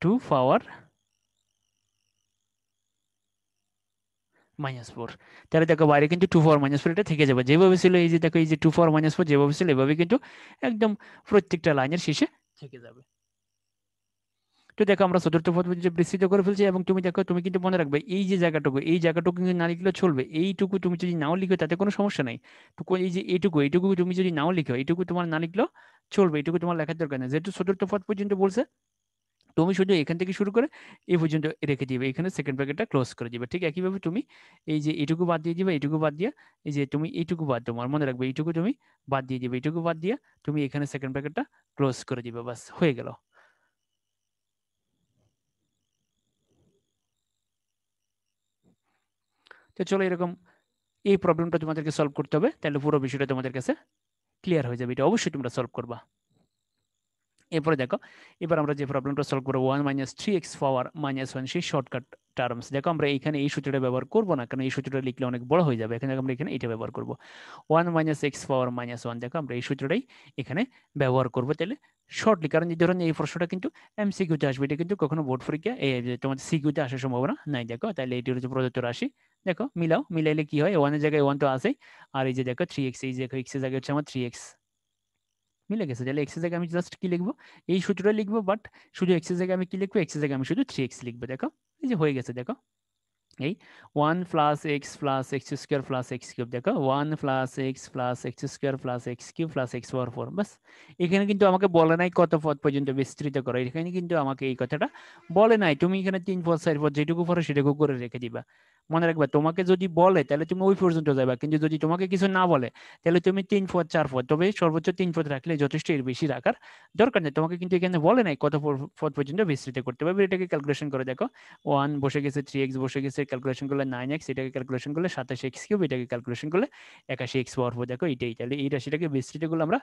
2⁻⁻4। তাহলে দেখো বাইরে কিন্তু 2⁻⁻4 এটা থেকে যাবে, যেভাবে ছিল এই যে দেখো, এই যে 2⁻⁻4 যেভাবে ছিল এভাবে কিন্তু একদম প্রত্যেকটা লাইনের শেষে থেকে যাবে। তো দেখো আমরা চতুর্থ পদ পর্যন্ত বিস্তৃত করে ফেলছি, এবং তুমি দেখো তুমি কিন্তু মনে রাখবে এই যে জায়গাটুকু, এই জায়গাটুকু কিন্তু না লিখলেও চলবে, এইটুকু তুমি যদি নাও লিখো তাতে কোনো সমস্যা নাই। তো এই যে এইটুকু, এইটুকু তুমি যদি নাও লিখো, এইটুকু তোমার না লিখলেও চলবে, এইটুকু তোমার লেখার দরকার নেই, যেহেতু চতুর্থ পদ পর্যন্ত বলছে, তুমি শুধু এখান থেকে শুরু করে এই পর্যন্ত রেখে দিবে, এখানে সেকেন্ড ব্র্যাকেটটা ক্লোজ করে দিবে। ঠিক একইভাবে তুমি এই যে এইটুকু বাদ দিয়ে দিবে, এইটুকু বাদ দিয়ে, এই যে তুমি এইটুকু বাদ, তোমার মনে রাখবে এইটুকু তুমি বাদ দিয়ে দিবে, এইটুকু বাদ দিয়ে তুমি এখানে সেকেন্ড ব্র্যাকেটটা ক্লোজ করে দিবে, বাস হয়ে গেল। তো চলো এরকম এই প্রবলেমটা তোমাদেরকে সলভ করতে হবে, তাহলে পুরো বিষয়টা তোমাদের কাছে ক্লিয়ার হয়ে যাবে। এটা অবশ্যই তোমরা সলভ করবা। এরপরে দেখো, এবার আমরা যে প্রবলেমটা সলভ করবো, 1 - 3x⁻⁻1 সেই শর্টকাট টার্মস। দেখো আমরা এখানে এই সূত্রটা ব্যবহার করবো না, কারণ এই সূত্রটা লিখলে অনেক বড় হয়ে যাবে। এখানে আমরা এখানে এটা ব্যবহার করবো, 1 - x⁻⁻1। দেখো আমরা এই সূত্রটাই এখানে ব্যবহার করবো তাহলে শর্টলি, কারণ এই ধরনের এই প্রশ্নটা কিন্তু এমসিকিউতে আসবে, এটা কিন্তু কখনো বোর্ড পরীক্ষা তোমাদের সিকিউতে আসার সম্ভাবনা নাই। দেখো তাহলে এটি হচ্ছে প্রদত্ত রাশি, দেখো মিলাও, মিলাইলে কি হয়, ওয়ানের জায়গায় ওয়ান তো আসেই, আর এই যে দেখো 3x, এই যে এক্স এর জায়গায় হচ্ছে আমার 3x, মিলে গেছে। তাহলে এক্স এর জায়গায় আমি জাস্ট কি লিখবো, এই সূত্রটা লিখবো, বাট শুধু এক্স এর জায়গায় আমি কি লিখবো, এক্স এর জায়গায় আমি শুধু 3x লিখবো। দেখো এই যে হয়ে গেছে। দেখো এই 1 + x + x² + x³ দেখো 1 + x + x² + x³ + x⁴ বাস। এখানে কিন্তু আমাকে বলে নাই কত পদ পর্যন্ত বিস্তৃত করো, এখানে কিন্তু আমাকে এই কথাটা বলে নাই। তুমি এখানে 3 পদ 4 পদ যেটুকু পারো সেটুকু করে রেখে দিবা। মনে রাখবা, তোমাকে যদি বলে তাহলে তুমি ওই পর্যন্ত যাবা, কিন্তু যদি তোমাকে কিছু না বলে তাহলে তুমি 3 পদ 4 পদ, তবে সর্বোচ্চ 3 পদ রাখলে যথেষ্ট, এর বেশি রাখার দরকার নেই। তোমাকে কিন্তু এখানে বলে নাই কত পদ পর্যন্ত বিস্তৃত করতে পারবে। এটাকে ক্যালকুলেশন করে দেখো, 1 বসে গেছে, 3x বসে গেছে, ক্যালকুলেশন করলে 9x, এটাকে ক্যালকুলেশন করলে 27x³, এটাকে ক্যালকুলেশন করলে 81x⁴। দেখো এইটাই, তাহলে এই রাশিটাকে বিস্তৃত করলে আমরা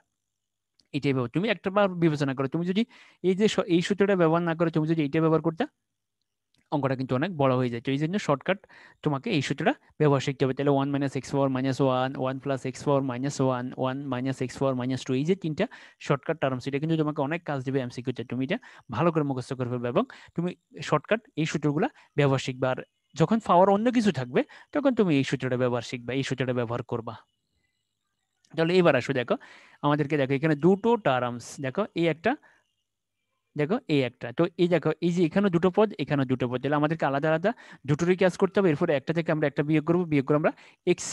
এটাই ব্যবহার। তুমি একটা বার বিবেচনা করো, তুমি যদি এই যে এই সূত্রটা ব্যবহার না করে তুমি যদি এইটা ব্যবহার করতে, অঙ্কটা কিন্তু অনেক বড় হয়ে যায়। তো এই জন্য শর্টকাট তোমাকে এই সূত্রটা ব্যবহার শিখতে হবে। তাহলে 1 - x⁻⁻1, 1 + x⁻⁻1, 1 - x⁻⁻2, এই যে তিনটা শর্টকাট টার্মস, এটা কিন্তু তোমাকে অনেক কাজ দেবে এমসিকিউতে। তুমি এটা ভালো করে মুখস্থ করে ফেলবে এবং তুমি শর্টকাট এই সূত্রগুলা ব্যবহার শিখবে। আর যখন পাওয়ার অন্য কিছু থাকবে তখন তুমি এই সূত্রটা ব্যবহার শিখবে, এই সূত্রটা ব্যবহার করবা। তাহলে এবার আসো, দেখো আমাদেরকে, দেখো এখানে দুটো টার্মস, দেখো এই একটা, দেখো এই একটা, তো এই দেখো এই যে এখানে দুটো পদ, এখানে দুটো পদ, তাহলে আমাদেরকে আলাদা আলাদা দুটোরই কাজ করতে হবে। এরপরে একটা থেকে আমরা একটা বিয়োগ করবো, বিয়োগ করে আমরা x²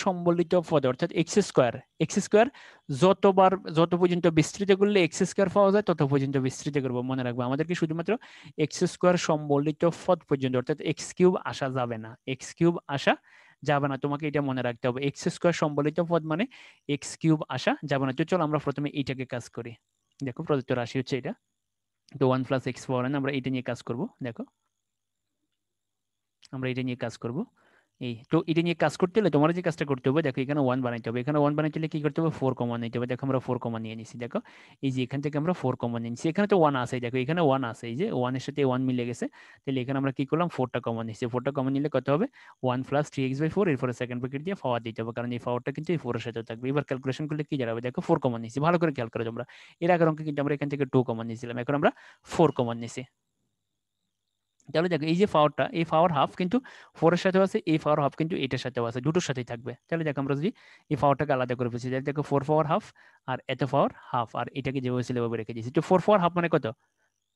সম্বলিত পদ, অর্থাৎ x² যতবার, যত পর্যন্ত বিস্তৃত করলে x² পাওয়া যায় তত পর্যন্ত বিস্তৃত করবো। মনে রাখবো আমাদেরকে শুধুমাত্র x² সম্বলিত পদ পর্যন্ত, অর্থাৎ x³ আসা যাবে না, x³ আসা যাবে না, তোমাকে এটা মনে রাখতে হবে। x² সম্বলিত পদ মানে x³ আসা যাবে না। তো চলো আমরা প্রথমে এইটাকে কাজ করি। দেখো প্রদত্ত রাশি হচ্ছে এটা, তো 1 + x⁻n আমরা এটা নিয়ে কাজ করব। দেখো আমরা এটা নিয়ে কাজ করব। এই তো এটা নিয়ে কাজ করতে হলে তোমার যে কাজটা করতে হবে, দেখো এখানে 1 বানাইতে হবে, এখানে 1 বানাইতে হলে কি করতে হবে, 4 কমন নিতে হবে। দেখো আমরা 4 কমন নিয়ে নিছি। দেখো এই যে এখান থেকে আমরা 4 কমন নিয়েছি, এখানে তো 1 আছে, দেখো এখানে 1 আছে, এই যে 1 এর সাথে 1 মিলে গেছে। তাহলে এখানে আমরা কি করলাম, 4টা কমন নিচ্ছি। 4টা কমন নিলে কত হবে, 1 + 3x/4, এরপরে সেকেন্ড ব্র্যাকেট দিয়ে পাওয়ার দিতে হবে, কারণ এই পাওয়ারটা কিন্তু এই 4 এর সাথেও থাকবে। এবার ক্যালকুলেশন করলে কি দাঁড়াবে, দেখো 4 কমন নিচ্ছি, ভালো করে খেয়াল করো তোমরা। এর আগের অঙ্কে কিন্তু আমরা এখান থেকে 2 কমন নিয়েছিলাম, এখন আমরা 4 কমন নিছি। তাহলে দেখো এই যে পাওয়ারটা, এই পাওয়ার হাফ কিন্তু 4 এর সাথেও আছে, এই পাওয়ার হাফ কিন্তু এটার সাথেও আছে, দুটোর সাথেই থাকবে। তাহলে দেখো আমরা যদি এই পাওয়ারটাকে আলাদা করে ফেলছি, তাহলে দেখো 4 পাওয়ার হাফ আর এত পাওয়ার হাফ, আর এটাকে যেভাবে ছিল ওভাবে রেখে দিয়েছি। তো 4 পাওয়ার হাফ মানে কত,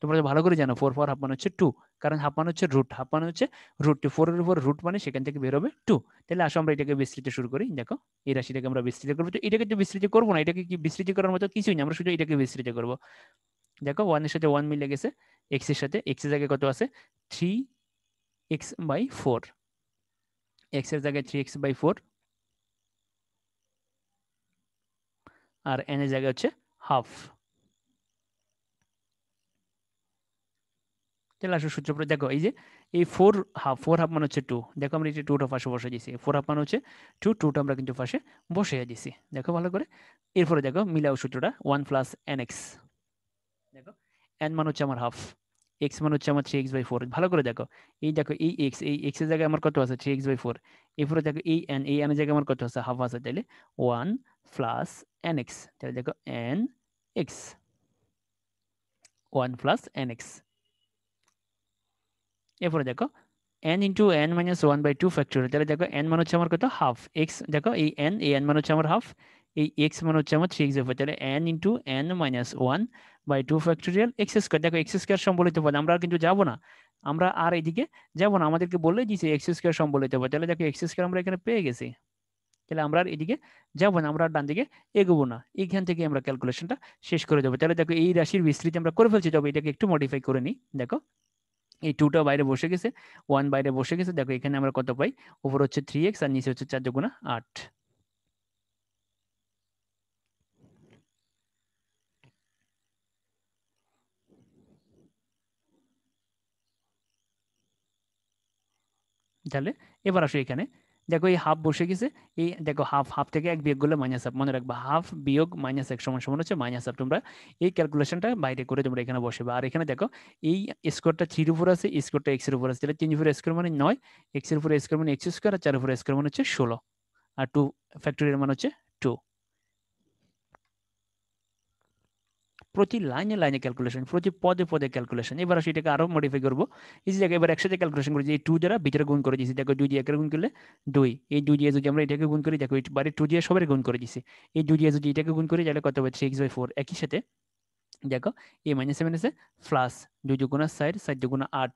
তোমরা তো ভালো করে জানো 4 পাওয়ার হাফ মানে হচ্ছে 2, কারণ হাফ মানে হচ্ছে রুট, হাফ মানে হচ্ছে রুট 4 এর উপর রুট মানে সেখান থেকে বের হবে 2। তাহলে আসো আমরা এটাকে বিস্তৃত শুরু করি। দেখো এই রাশিটাকে আমরা বিস্তৃত করবো, তো এটাকে তো বিস্তৃত করবো না, এটাকে কি বিস্তৃত করার মতো কিছুই না, আমরা শুধু এটাকে বিস্তৃত করবো। দেখো 1 এর সাথে 1 মিলে গেছে, এক্স এর সাথে, এক্স এর জায়গায় কত আছে, 3x/4, এক্স এর জায়গায় 3x/4, আর এন এর জায়গায় হচ্ছে হাফ। তাহলে আসো সূত্র পরে দেখো এই যে এই 4 হাফ, 4 হাফ মানে হচ্ছে 2, দেখো আমরা এই যে 2টা পাশে বসে দিয়েছি, 4 হাফ মানে হচ্ছে 2, 2টা আমরা কিন্তু পাশে বসিয়ে দিয়েছি। দেখো ভালো করে, এরপরে দেখো মিলাও সূত্রটা, 1 + nx, দেখো n মানে হচ্ছে আমার হাফ, x মানে হচ্ছে আমার 3x/4, ভালো করে দেখো, এই দেখো এই x এর জায়গায় আমার কত আছে, 3x/4, এরপরে দেখো এই n, এই n এর জায়গায় আমার কত আছে, হাফ আছে, তাহলে 1 + nx, তাহলে দেখো nx, 1 + nx। এরপরে দেখো n × n - 1/2 ফ্যাক্টরিয়াল, তাহলে দেখো n মানে হচ্ছে আমার কত, হাফ, x দেখো এই n মানে হচ্ছে আমার হাফ, এই x মানে হচ্ছে আমার 3x/4, তাহলে n × n - 1/2 ফ্যাক্টরিয়াল x²। দেখো x² সম্বলিত পদ, আমরা আর কিন্তু যাব না, আমরা আর এদিকে যাব না, আমাদেরকে বললেই দিয়েছে x² সম্বলিত পদ, তাহলে দেখো x² আমরা এখানে পেয়ে গেছি। তাহলে আমরা আর এদিকে যাব না, আমরা আর ডান দিকে এগোবো না, এইখান থেকে আমরা ক্যালকুলেশনটা শেষ করে দেবো। তাহলে দেখো এই রাশির বিস্তৃতি আমরা করে ফেলছি, তবে এটাকে একটু মডিফাই করে নিই। দেখো এই 2টা বাইরে বসে গেছে, 1 বাইরে বসে গেছে, দেখো এখানে আমরা কত পাই, উপর হচ্ছে 3x আর নিচে হচ্ছে 4 × 8। তাহলে এবার আসো এখানে দেখো এই হাফ বসে গেছে, এই দেখো হাফ হাফ থেকে এক বিয়োগ করলে মাইনাস হাফ, মনে রাখবা হাফ বিয়োগ মাইনাস এক সমান সমান হচ্ছে মাইনাস হাফ। তোমরা এই ক্যালকুলেশনটা বাইরে করে তোমরা এখানে বসবে। আর এখানে দেখো এই স্কোয়ারটা 3 এর উপর আছে, স্কোয়ারটা এক্স এর উপর আছে, তাহলে 3 উপরে স্কোয়ার মানে 9, এক্স এর উপরে স্কোয়ার মানে এক্স স্কোয়ার, আর 4 উপরে স্কোয়ার মানে হচ্ছে 16, আর 2 ফ্যাক্টরিয়াল মানে হচ্ছে 2। প্রতি লাইনে লাইনে ক্যালকুলেশন, প্রতি পদে পদে ক্যালকুলেশন। এবার আসলে এটাকে আরো মডিফাই করবো, এই যে জায়গায় এবার একসাথে ক্যালকুলেশন করেছি, এই 2 দ্বারা ভিতরে গুণ করে দিয়েছি, দেখো 2 দিয়ে একের গুণ করলে 2, এই 2 দিয়ে যদি আমরা এটাকে গুণ করি, দেখো বাড়ি 2 দিয়ে সবাই গুণ করে দিছি, এই 2 দিয়ে যদি এটাকে গুণ করি তাহলে কত হবে 3x/4। একই সাথে দেখো এই মাইনাসে মাইনাসে প্লাস 2 দুগুণা 4, 4 দুগুণা 8,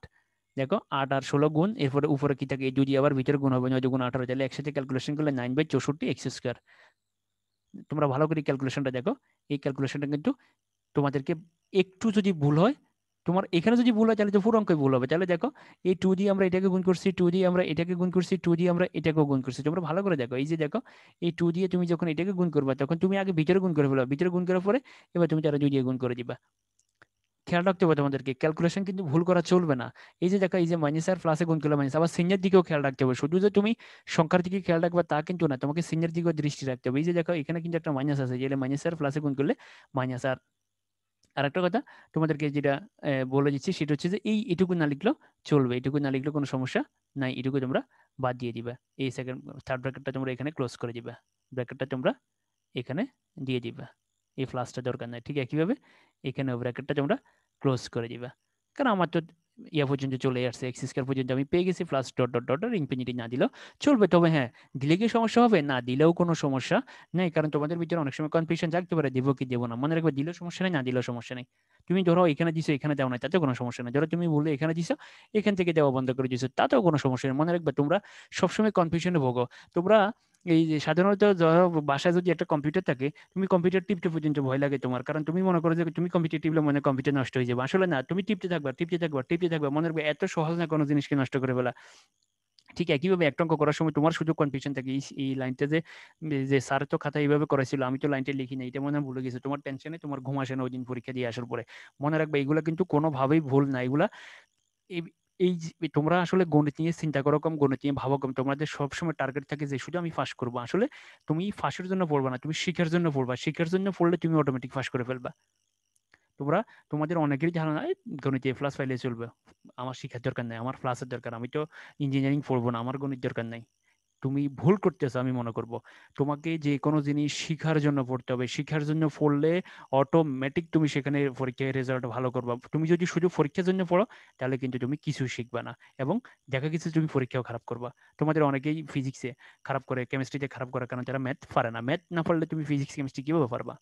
দেখো 8 আর 16 গুণ, এরপরে উপরে কি থাকে এই 2 দিয়ে আবার ভিতরে গুণ হবে 9 দুগুণা 18, তাহলে একসাথে ক্যালকুলেশন করলে 9/64 x²। তোমরা ভালো করে ক্যালকুলেশনটা দেখো, এই ক্যালকুলেশনটা কিন্তু তোমাদেরকে একটু যদি ভুল হয়, তোমার এখানে যদি ভুল হয় তাহলে তো পুরো অঙ্কই ভুল হবে। তাহলে দেখো এই 2 দিয়ে আমরা এটাকে গুণ করছি, 2 দিয়ে আমরা এটাকে গুণ করছি, 2 দিয়ে আমরা এটাকেও গুণ করছি। তোমরা ভালো করে দেখো, এই যে দেখো এই 2 দিয়ে তুমি যখন এটাকে গুণ করবে তখন তুমি আগে ভিতরে গুণ করে ফেলো, ভিতরে গুণ করার পরে এবার তুমি তারা 2 দিয়ে গুণ করে দিবা। খেয়াল রাখতে হবে তোমাদেরকে, ক্যালকুলেশন কিন্তু ভুল করা চলবে না। এই যে দেখো এই যে মাইনাস আর প্লাসে গুণ করলে মাইনাস, আবার সিনের দিকেও খেয়াল রাখতে হবে, শুধু যে তুমি সংখ্যার দিকে খেয়াল রাখবে তা কিন্তু না, তোমাকে সিনের দিকেও দৃষ্টি রাখতে হবে। এই যে দেখো এখানে কিন্তু একটা মাইনাস আছে, যে মাইনাস আর প্লাসে গুণ করলে মাইনাস। আর আরেকটা কথা তোমাদেরকে যেটা বলে দিচ্ছি সেটা হচ্ছে যে এই এটুকু না লিখলেও চলবে, এটুকু না লিখলেও কোনো সমস্যা নাই, এটুকু তোমরা বাদ দিয়ে দিবে। এই সেকেন্ড থার্ড ব্র্যাকেটটা তোমরা এখানে ক্লোজ করে দিবে, ব্র্যাকেটটা তোমরা এখানে দিয়ে দিবে, এই ফ্লাসটা দরকার নাই। ঠিক একইভাবে এখানে ব্র্যাকেটটা তোমরা ক্লোজ করে দিবে, কারণ আমার তো ইয়া পর্যন্ত চলে আসছে, এক্স স্কয়ার পর্যন্ত আমি পেয়ে গেছি, plus dot dot dot infinity না দিলেও চলবে। তবে হ্যাঁ, দিলে কি সমস্যা হবে? না দিলেও কোনো সমস্যা নেই, কারণ তোমাদের ভিতরে অনেক সময় কনফিউশন থাকতে পারে দেবো কি দেবো না। মনে রাখবে দিলেও সমস্যা নেই, না দিলেও সমস্যা নেই। তুমি ধরো এখানে দিছো এখানে দেও না, তাতে কোনো সমস্যা নেই। ধরো তুমি বলে এখানে দিছো এখান থেকে দেওয়া বন্ধ করে দিছো, তাতেও কোনো সমস্যা নেই। মনে রাখবে তোমরা সবসময় কনফিউশনে ভোগো। তোমরা এই যে সাধারণত ধরো বাসায় যদি একটা কম্পিউটার থাকে, তুমি কম্পিউটার টিপতে পর্যন্ত ভয় লাগে তোমার, কারণ তুমি মনে করো যে তুমি কম্পিউটার টিপলে মনে কম্পিউটার নষ্ট হয়ে যাবে। আসলে না, তুমি টিপতে থাকবা টিপতে থাকবা টিপতে থাকবা, মনে রাখবে এত সহজ না কোনো জিনিসকে নষ্ট করে ফেলা। ঠিক একইভাবে একটা অঙ্ক করার সময় তোমার শুধু কনফিউশন থাকে, এই লাইনটা যে যে স্যার তো খাতা এইভাবে করেছিল, আমি তো লাইনটা লিখি না, এটা মনে হয় ভুলে গেছে, তোমার টেনশনে তোমার ঘুম আসে না ওই দিন পরীক্ষা দিয়ে আসার পরে। মনে রাখবে এগুলা কিন্তু কোনোভাবেই ভুল না, এগুলা এই এই তোমরা আসলে গণিত নিয়ে চিন্তা করো কম, গণিত নিয়ে ভাবো কম, তোমাদের সবসময় টার্গেট থাকে যে শুধু আমি ফাঁস করবো। আসলে তুমি ফাঁসের জন্য পড়বা না, তুমি শিখার জন্য পড়বা, শিখার জন্য পড়লে তুমি অটোমেটিক ফাঁস করে ফেলবা। তোমরা তোমাদের অনেকেরই ধারণা গণিতে প্লাস পাইলে চলবে, আমার শিখার দরকার নাই, আমার প্লাসের দরকার, আমি তো ইঞ্জিনিয়ারিং পড়বো না, আমার গণিত দরকার নাই। তুমি ভুল করতেছো, আমি মনে করব। তোমাকে যে কোনো জিনিস শিখার জন্য পড়তে হবে, শিখার জন্য পড়লে অটোমেটিক তুমি সেখানে পরীক্ষায় রেজাল্ট ভালো করবা। তুমি যদি শুধু পরীক্ষার জন্য পড়ো তাহলে কিন্তু তুমি কিছু শিখবা না, এবং দেখা গেছে তুমি পরীক্ষাও খারাপ করবা। তোমাদের অনেকেই ফিজিক্সে খারাপ করে, কেমিস্ট্রিতে খারাপ করার কারণ তারা ম্যাথ পারে না, ম্যাথ না পারলে তুমি ফিজিক্স কেমিস্ট্রি কিভাবে পারবা?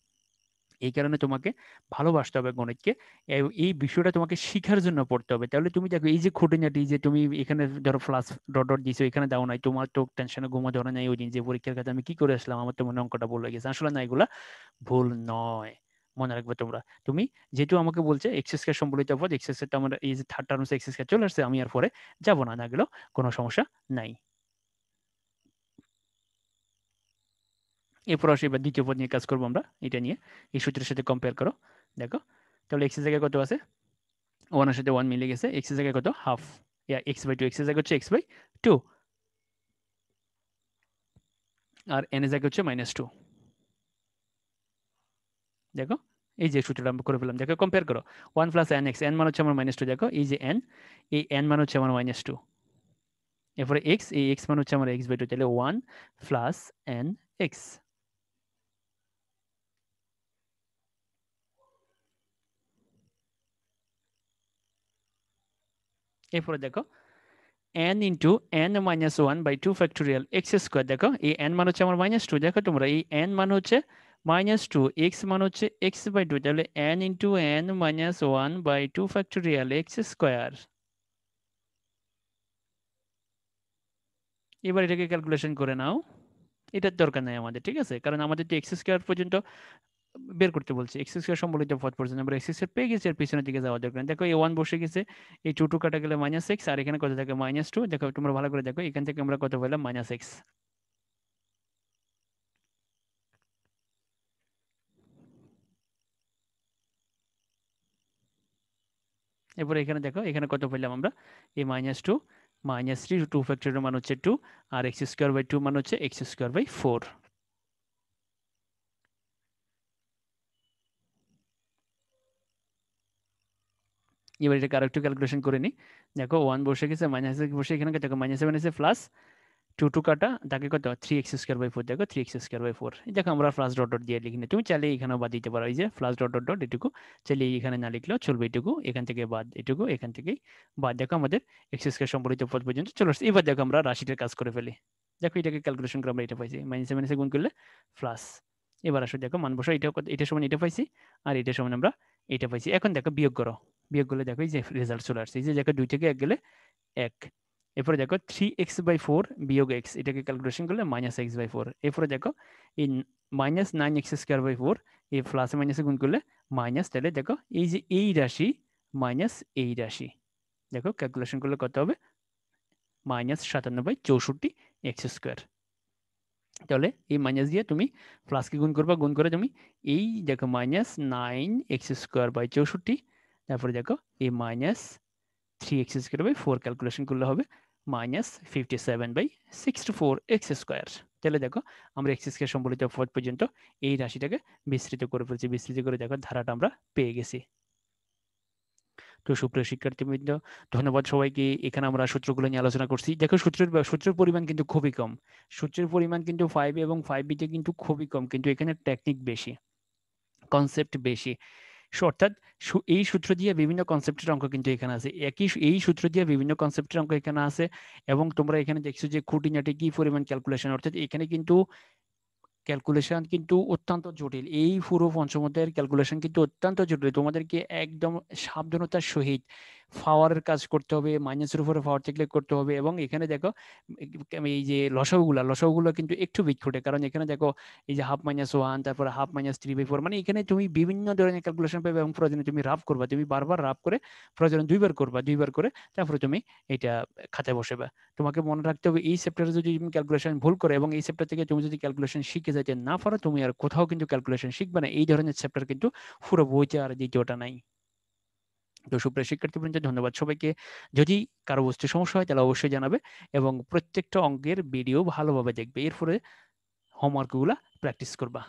এই কারণে তোমাকে ভালোবাসতে হবে গণিতকে, এই বিষয়টা তোমাকে শিখার জন্য পড়তে হবে। তাহলে তুমি দেখো এই যে খুঁটিনাটি, যে তুমি এখানে ধরো প্লাস ডট ডট দিছো এখানে দাও নাই, তোমার তো টেনশনে ঘুমো ধরে নাই ওই দিন যে পরীক্ষার কাছে আমি কি করে আসলাম, আমার তো মনে হয় অঙ্কটা ভুল হয়ে গেছে। আসলে না, এগুলা ভুল নয়, মনে রাখবে তোমরা। তুমি যেহেতু আমাকে বলছে এক্স স্কয়ার সম্বলিত পদ, এক্স স্কয়ারটা আমার এই যে থার্ড টার্মস এক্স স্কয়ার চলে আসছে, আমি আর পরে যাবো না, না গেলেও কোনো সমস্যা নাই। এরপর আসি এবার দ্বিতীয় পদ নিয়ে কাজ করবো আমরা, এটা নিয়ে এই সূত্রের সাথে কম্পেয়ার করো। দেখো তাহলে এক্স এর জায়গায় কত আছে, ওয়ানের সাথে ওয়ান মিলে গেছে, এক্স এর জায়গায় কত হাফ, x/2, এক্স এর জায়গায় হচ্ছে x/2, আর এন এর জায়গায় হচ্ছে -2। দেখো এই যে সূত্রটা আমরা করে ফেললাম, দেখো কম্পেয়ার করো, 1 প্লাস এন এক্স, এন মান হচ্ছে আমার -2, দেখো এই যে এন, এই এন মান হচ্ছে আমার -2, এরপরে এক্স, এই এক্স মান হচ্ছে আমার x/2, তাহলে 1 প্লাস এন এক্স। এরপরে দেখো n into n-1/2 factorial x², দেখো এই n মান হচ্ছে আমার -2, দেখো তোমরা এই n মান হচ্ছে -2, x মান হচ্ছে x/2, তাহলে n into n-1/2 factorial x²। এবার এটাকে ক্যালকুলেশন করে নাও, এটার দরকার নাই আমাদের, ঠিক আছে, কারণ আমাদের তো x² পর্যন্ত বের করতে বলছে, x² সম্বলিত পদ পর্যন্ত আমরা x² পেয়ে গেছি, এর পিছনের দিকে যাওয়া দরকার নেই। দেখো এই 1 বসে গেছে, এই 2 2 কাটা গেলে -x, আর এখানে কত থাকে -2, দেখো তোমরা ভালো করে দেখো এখান থেকে আমরা কত পেলাম -x। এরপরে এখানে দেখো এখানে কত পেলাম আমরা, এই -2 -3 2 ফ্যাক্টরিয়াল মান হচ্ছে 2 আর x² / 2 মান হচ্ছে x²/4। এবার এটাকে আরেকটু ক্যালকুলেশন করে নিই। দেখো 1 বসে গেছে, মাইনাস বসে এখানে দেখো -7 আছে প্লাস 2 কাটা তাকে কত 3x²/4। দেখো 3x²/4 দেখো আমরা প্লাস ডট ডট দিয়ে লিখিনি, তুমি চাইলে এখানেও বাদ দিতে পারো। এই যে প্লাস ডট ডট ডট এটুকু চাইলে এখানে না লিখলেও চলবে, এটুকু এখান থেকে বাদ, এটুকু এখান থেকেই বাদ। দেখো আমাদের x² সম্বলিত পদ পর্যন্ত চলে আসছে। এবার দেখো আমরা রাশিটার কাজ করে ফেলি। দেখো এটাকে ক্যালকুলেশন করে আমরা এটা পাইছি, -7 গুণ করলে প্লাস। এবার আসো দেখো মান বসো, এটা সমান এটা পাইছি আর এটা সমান আমরা এটা পাইছি। এখন দেখো বিয়োগ করো, বিয়োগ করলে দেখো এই যে রেজাল্ট চলে আসছে। এই যে দেখো 2 থেকে 1 গেলে 1। এরপরে দেখো 3x/4 বিয়োগ x, এটাকে ক্যালকুলেশন করলে -x/4। এরপরে দেখো এই -9x²/4 এই প্লাসে মাইনাসে গুণ করলে মাইনাস, তাহলে দেখো এই যে এই রাশি মাইনাস এই রাশি, দেখো ক্যালকুলেশন করলে কত হবে -57/64 x²। তাহলে এই মাইনাস দিয়ে তুমি প্লাসকে গুণ করবা, গুণ করে তুমি এই দেখো -9x²/64, তারপরে দেখো এই -3x²/4 ক্যালকুলেশন করলে হবে -57/64 x²। তাহলে দেখো আমরা x² সম্বলিত পদ পর্যন্ত এই রাশিটাকে বিস্তৃত করে ফেলছি। বিস্তৃত করে দেখো ধারাটা আমরা পেয়ে গেছি। তো সুপ্রিয় শিক্ষার্থীবৃন্দ, ধন্যবাদ সবাইকে। এখানে আমরা সূত্রগুলো নিয়ে আলোচনা করছি। দেখো সূত্রের পরিমাণ কিন্তু খুবই কম। সূত্রের পরিমাণ কিন্তু 5 এবং 5B তে কিন্তু খুবই কম, কিন্তু এখানে টেকনিক বেশি, কনসেপ্ট বেশি। অর্থাৎ এই সূত্র দিয়ে বিভিন্ন কনসেপ্টের অঙ্ক কিন্তু এখানে আছে। এই সূত্র দিয়ে বিভিন্ন কনসেপ্টের অঙ্ক এখানে আছে, এবং তোমরা এখানে দেখছো যে খুঁটিনাটি কি পরিমাণ ক্যালকুলেশন, অর্থাৎ এখানে কিন্তু ক্যালকুলেশন কিন্তু অত্যন্ত জটিল। এই পুরো পঞ্চম অধ্যায়ের ক্যালকুলেশন কিন্তু অত্যন্ত জটিল। তোমাদেরকে একদম সাবধানতার সহিত পাওয়ারের কাজ করতে হবে, মাইনাসের উপরে পাওয়ার থাকলে করতে হবে। এবং এখানে দেখো এই যে লসাগুগুলো কিন্তু একটু বিক্ষুটে, কারণ এখানে দেখো এই যে ½ - 1, তারপরে ½ - 3/4, মানে এখানে তুমি বিভিন্ন ধরনের ক্যালকুলেশন পাবে, এবং প্রয়োজনে তুমি রাফ করবা, তুমি বারবার রাফ করে প্রয়োজনে 2 বার করবা, 2 বার করে তারপরে তুমি এটা খাতায় বসাবে। তোমাকে মনে রাখতে হবে এই চ্যাপ্টারে যদি তুমি ক্যালকুলেশন ভুল করো, এবং এই চ্যাপ্টার থেকে তুমি যদি ক্যালকুলেশন শিখে যাইতে না পারো, তুমি আর কোথাও কিন্তু ক্যালকুলেশন শিখবে না। এই ধরনের চ্যাপ্টার কিন্তু পুরো বইতে আর দ্বিতীয়টা নাই। তো সুপ্রিয় শিক্ষার্থীবৃন্দ, ধন্যবাদ সবাইকে। যদি কারো বুঝতে সমস্যা হয় তাহলে অবশ্যই জানাবে, এবং প্রত্যেকটা অঙ্কের ভিডিও ভালোভাবে দেখবে, এরপরে হোমওয়ার্কগুলো প্র্যাকটিস করবা।